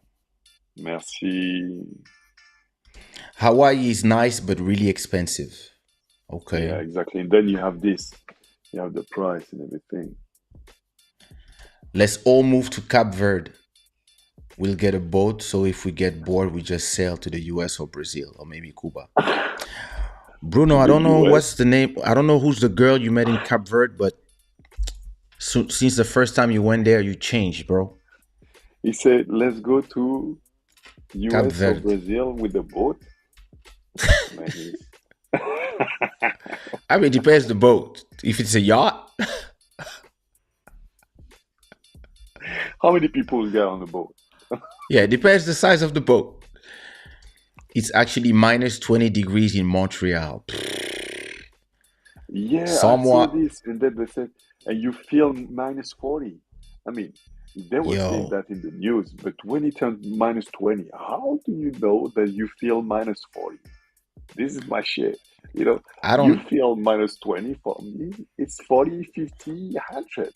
Merci. Hawaii is nice, but really expensive. Yeah, Okay. exactly. And then you have this. You have the price and everything. Let's all move to Cape Verde. We'll get a boat, so if we get bored, we just sail to the US or Brazil or maybe Cuba. Bruno, To I the don't know US. what's the name. I don't know who's the girl you met in Cape Verde, but since the first time you went there, you changed, bro. He said, let's go to Cape US or Verde. Brazil with the boat. Man, I mean, it depends the boat. If it's a yacht, how many people got on the boat? yeah, it depends the size of the boat. It's actually minus 20 degrees in Montreal. Yeah, I saw Somewhat, this. And then they said, and you feel minus 40. I mean, they were saying yo, that in the news, but when it turned minus 20, how do you know that you feel minus 40? This is my shit. You know, I you don't, feel minus 20 for me, it's 40, 50, 100.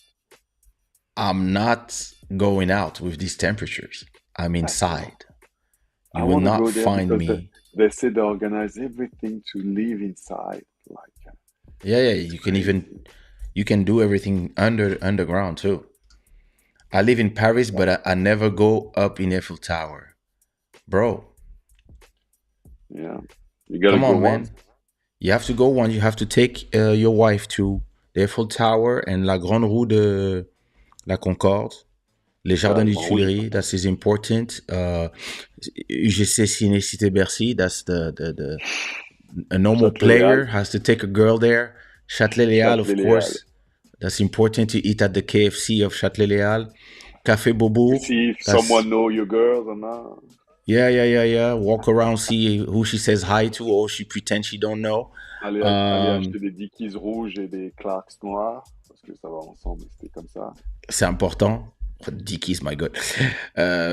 I'm not going out with these temperatures. I'm I know. inside. I You will want to not go there find because me. they said they organize everything to live inside. Like, Yeah, it's you crazy. can do everything underground too. I live in Paris, Yeah. but I never go up in Eiffel Tower. Bro, Yeah. You gotta come go on, once. man. You have to go one. You have to take your wife to the Eiffel Tower and la Grande Roue de la Concorde. Les Jardins des Carrément, oui. Tuileries, that is important. UGC Ciné Cité Bercy, that's the a normal player Châtelet-Léal. has to take a girl there. Châtelet-Léal, of Châtelet-Léal. course. That's important to eat at the KFC of Châtelet-Léal. Café To Bobo. see if That's someone know your girls or not. yeah. Walk around, see who she says hi to or she pretends she don't know. Aller Um, acheter des Dickies rouges et des Clarks noirs. Parce que ça va ensemble, c'était comme ça. c'est important. Dickies, my God.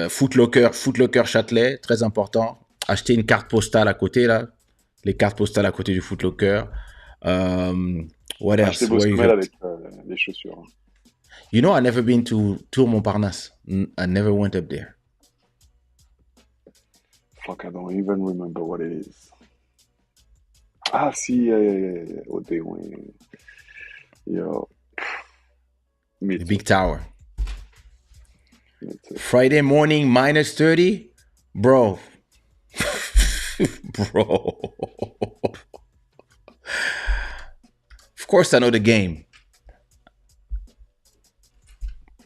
Footlocker Châtelet, très important. Acheter une carte postale à côté, là. Les cartes postales à côté du Footlocker. What Achetez else? vos Where you semelles got? avec les chaussures. You know, I never been to Tour Montparnasse. I never went up there. Fuck, I don't even remember what it is. Ah, si, yeah. Odéon. Yo, me The too. big tower. Me too. Friday morning, minus 30? Bro. Bro. Of course, I know the game.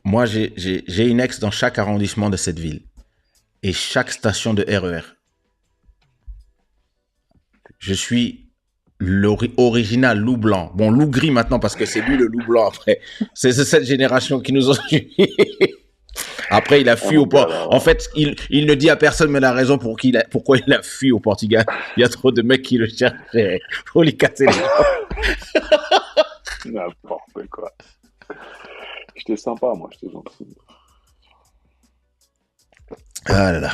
Moi, j'ai une ex dans chaque arrondissement de cette ville et chaque station de RER. Je suis l'original loup blanc. Bon, loup gris maintenant parce que c'est lui le loup blanc après. C'est cette génération qui nous ont suivis. Après, il a Ah, fui mon au gars, Portugal. là, En là. fait, il ne dit à personne, mais la raison pourquoi il a fui au Portugal. Il y a trop de mecs qui le cherchaient pour lui casser les jambes. N'importe quoi. J'étais sympa, moi, j'étais gentil. Ah là là.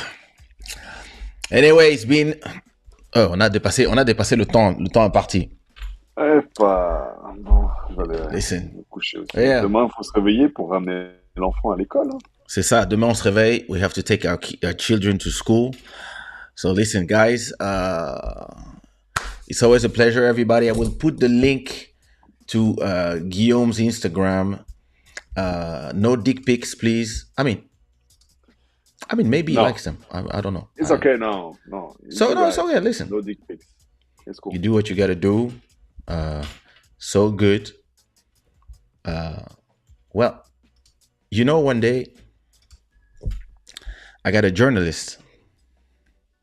Anyway, it's been... Oh, on a dépassé le temps imparti. Eh, pas... Bon, je vais aller Listen. me coucher aussi. Yeah. Demain, il faut se réveiller pour ramener l'enfant à l'école. Hein. C'est ça. Demain, on se réveille. We have to take our children to school. So listen, guys. It's always a pleasure, everybody. I will put the link to Guillaume's Instagram. No dick pics, please. I mean, maybe he No. likes them. I don't know. It's okay, no. So, no, it's okay. Listen. No dick pics. It's cool. You do what you gotta do. So good. Well, You know, one day I got a journalist.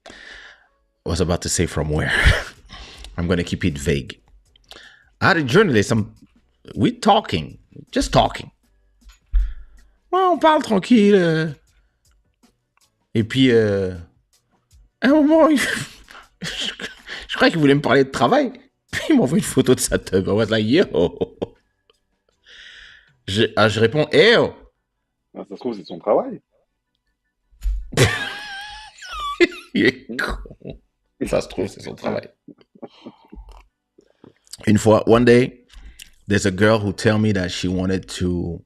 I was about to say from where. I'm going to keep it vague. I had a journalist. We talking, just talking. Ouais, on parle tranquille. Et puis, à un moment, je crois qu'il voulait me parler de travail. Puis il m'envoie une photo de sa teub. I was like, yo. Je réponds, eh oh. Ah, ça se trouve, c'est son travail. Il est con. Ça se trouve, c'est son travail. Une fois, one day, there's a girl who tell me that she wanted to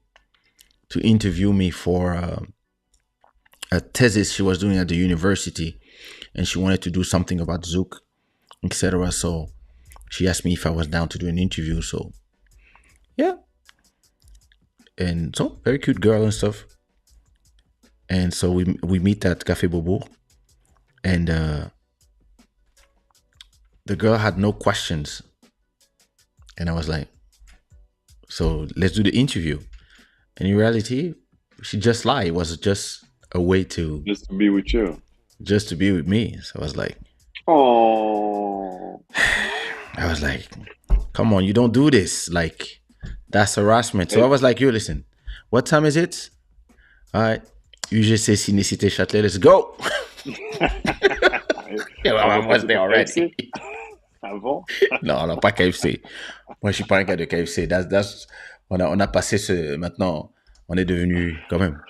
interview me for a thesis she was doing at the university, and she wanted to do something about Zouk, etc. So she asked me if I was down to do an interview. So yeah, and so very cute girl and stuff. And so we meet at Café Beaubourg, and the girl had no questions, and I was like, so let's do the interview. And in reality, she just lied. It was just a way to Just to be with you. just to be with me. So I was like, Oh. come on, you don't do this. Like, that's harassment. So I was like, yo, listen, what time is it? All right. UGC Cinécité Châtelet, let's go. Yeah, well, I was there already. Avant. Non, pas KFC. Moi, je suis pas un gars de KFC. On a passé ce. Maintenant, on est devenu quand même.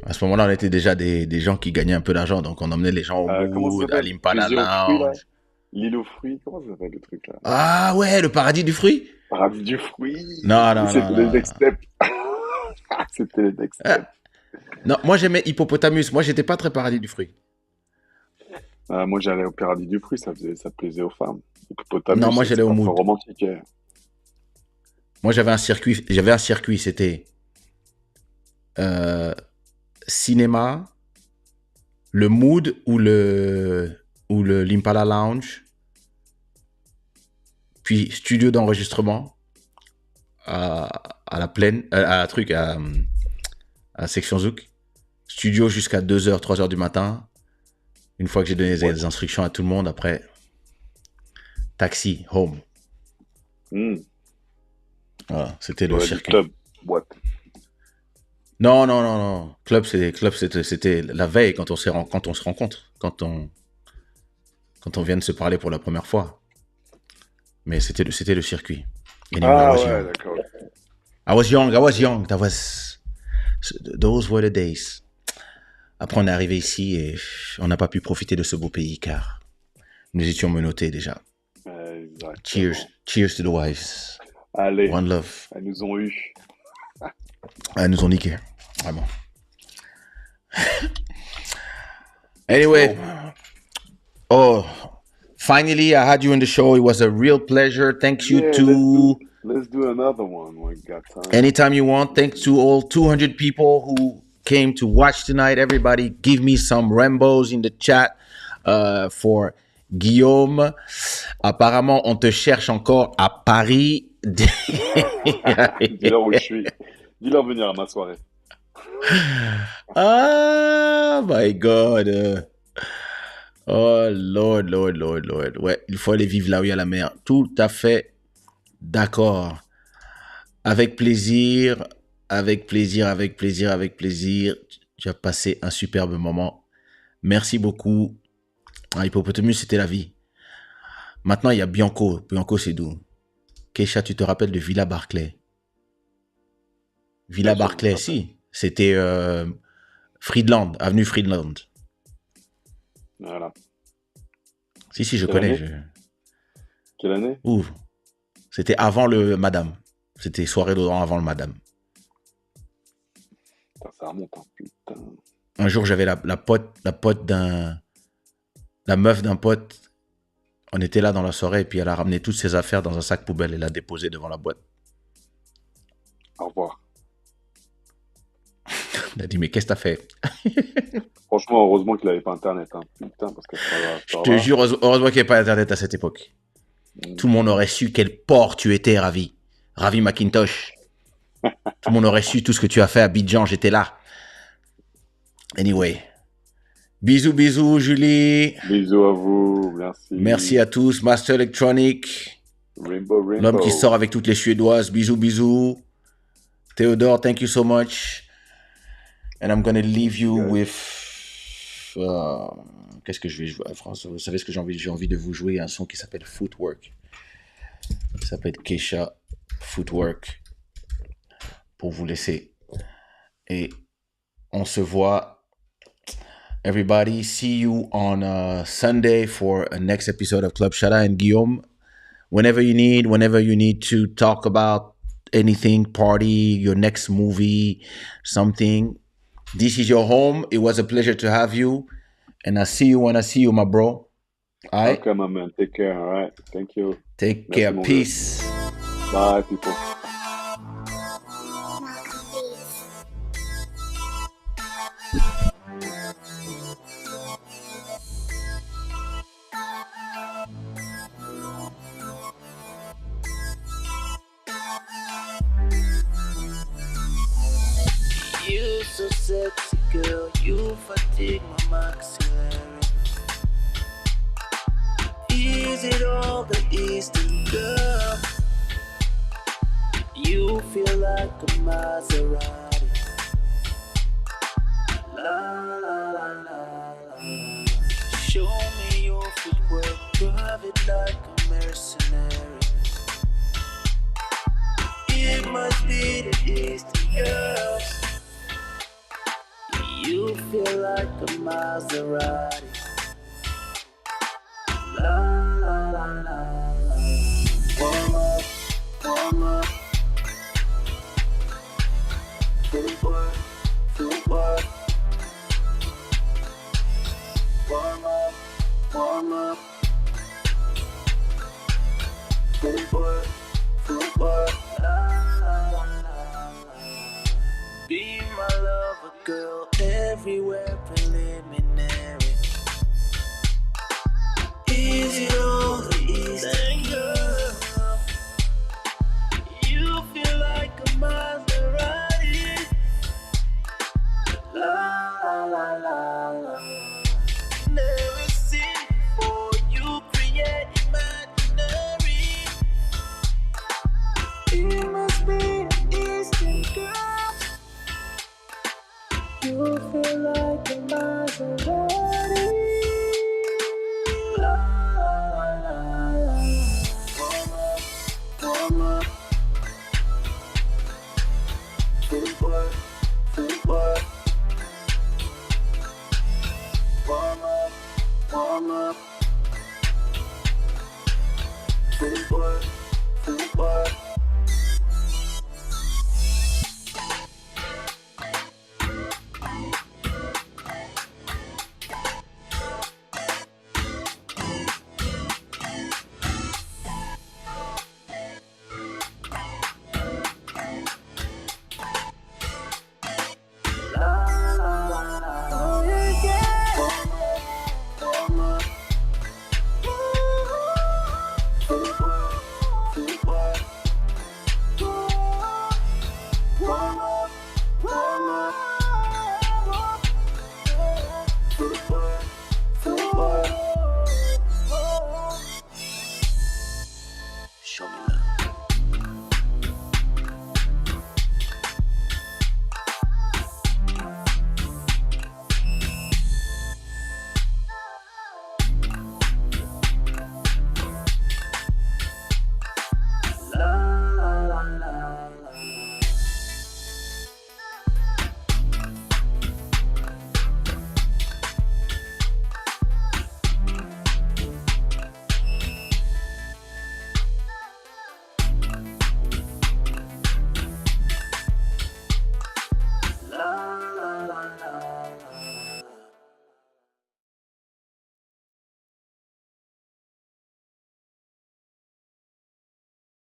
À ce moment-là, on était déjà des gens qui gagnaient un peu d'argent. Donc, on emmenait les gens au Comment ça bout, à s'appelle? l'Impala Fusion fruits, là? Lounge. L'île aux fruits, comment ça s'appelle le truc là? Ah ouais, le paradis du fruit. Paradis du fruit. Non. C'était les next steps. C'était les next steps. Non, moi, j'aimais Hippopotamus. Moi, j'étais pas très paradis du fruit. Moi j'allais au paradis du fruit, ça plaisait aux femmes. Hippopotamus, Non, moi, j'allais au pas mood. trop romantique. Hein. Moi, j'avais un circuit. C'était cinéma, le mood ou l'Impala Lounge, puis studio d'enregistrement à la plaine, à section Zouk, studio jusqu'à 2h, 3h du matin. Une fois que j'ai donné les instructions à tout le monde, après, taxi, home. Voilà, c'était le circuit. Club, what? Non. Club, c'était la veille quand on se rencontre, quand on vient de se parler pour la première fois. Mais c'était le circuit. Anyway, d'accord. I was young. Those were the days. Après, on est arrivé ici et on n'a pas pu profiter de ce beau pays car nous étions menottés déjà. Exactement. Cheers to the wives. Allez, One love. elles nous ont eu. Elles nous ont niqué. Vraiment. Anyway. Oh, finally, I had you in the show. It was a real pleasure. Thanks you to... Let's do another one. We got time. Anytime you want. Thanks to all 200 people who came to watch tonight. Everybody, give me some Rambos in the chat for Guillaume. Apparemment, on te cherche encore à Paris. Dis-leur où je suis. Dis-leur venir à ma soirée. Oh my God. Oh Lord. Ouais, il faut aller vivre là où il y a la mer. Tout à fait d'accord. Avec plaisir. Tu as passé un superbe moment. Merci beaucoup. Hippopotamus, c'était la vie. Maintenant, il y a Bianco. Bianco, c'est d'où? Kaysha, tu te rappelles de Villa Barclay? Villa Barclay, si. C'était Friedland, avenue Friedland. Voilà. Si, je connais. Quelle année? Ouh. C'était avant le Madame. C'était soirée d'odorant avant le Madame. Putain, ça remonte, hein, putain. Un jour, j'avais la meuf d'un pote. On était là dans la soirée et puis elle a ramené toutes ses affaires dans un sac poubelle et l'a déposé devant la boîte. Au revoir. Elle a dit, mais qu'est-ce que t'as fait? Franchement, heureusement qu'il n'avait pas Internet. Hein. Putain, parce que je te jure, heureusement qu'il n'y avait pas Internet à cette époque. Tout le monde aurait su quel porc tu étais, Ravi. Ravi Macintosh. Tout le monde aurait su tout ce que tu as fait à Abidjan, j'étais là. Anyway. Bisous, bisous, Julie. Bisous à vous, merci. Merci à tous. Master Electronic. Rainbow, L'homme qui sort Rainbow. avec toutes les Suédoises. Bisous, bisous. Théodore, thank you so much. And I'm gonna leave you Guys. with... Qu'est-ce que je vais jouer, François? Vous savez ce que j'ai envie? J'ai envie de vous jouer un son qui s'appelle Footwork. Ça s'appelle Kaysha Footwork. Pour vous laisser. Et on se voit. Everybody, see you on Sunday for a next episode of Club Shada. And Guillaume, whenever you need to talk about anything, party, your next movie, something, this is your home. It was a pleasure to have you. And I see you when I see you, my bro. All right? Okay, my man. Take care, all right? Thank you. Take Merci, care. mon Peace. gars. Bye, people. You so sexy, girl. You fatigue my maxillary. Is it all the Eastern girl? You feel like a Maserati. La la la la la. Show me your footwork, drive it like a mercenary. It must be the Eastern girls. You feel like a Maserati. La la la la la. Warm up, warm up. Footwork, footwork. Warm up, warm up. Footwork, footwork. La la la la la. Be my lover, girl. Everywhere preliminary. Is it all the Eastern girl? You feel like a Maserati. La la la la la. Never seen before. You create imaginary. It must be an Eastern girl. You feel like a Maserati.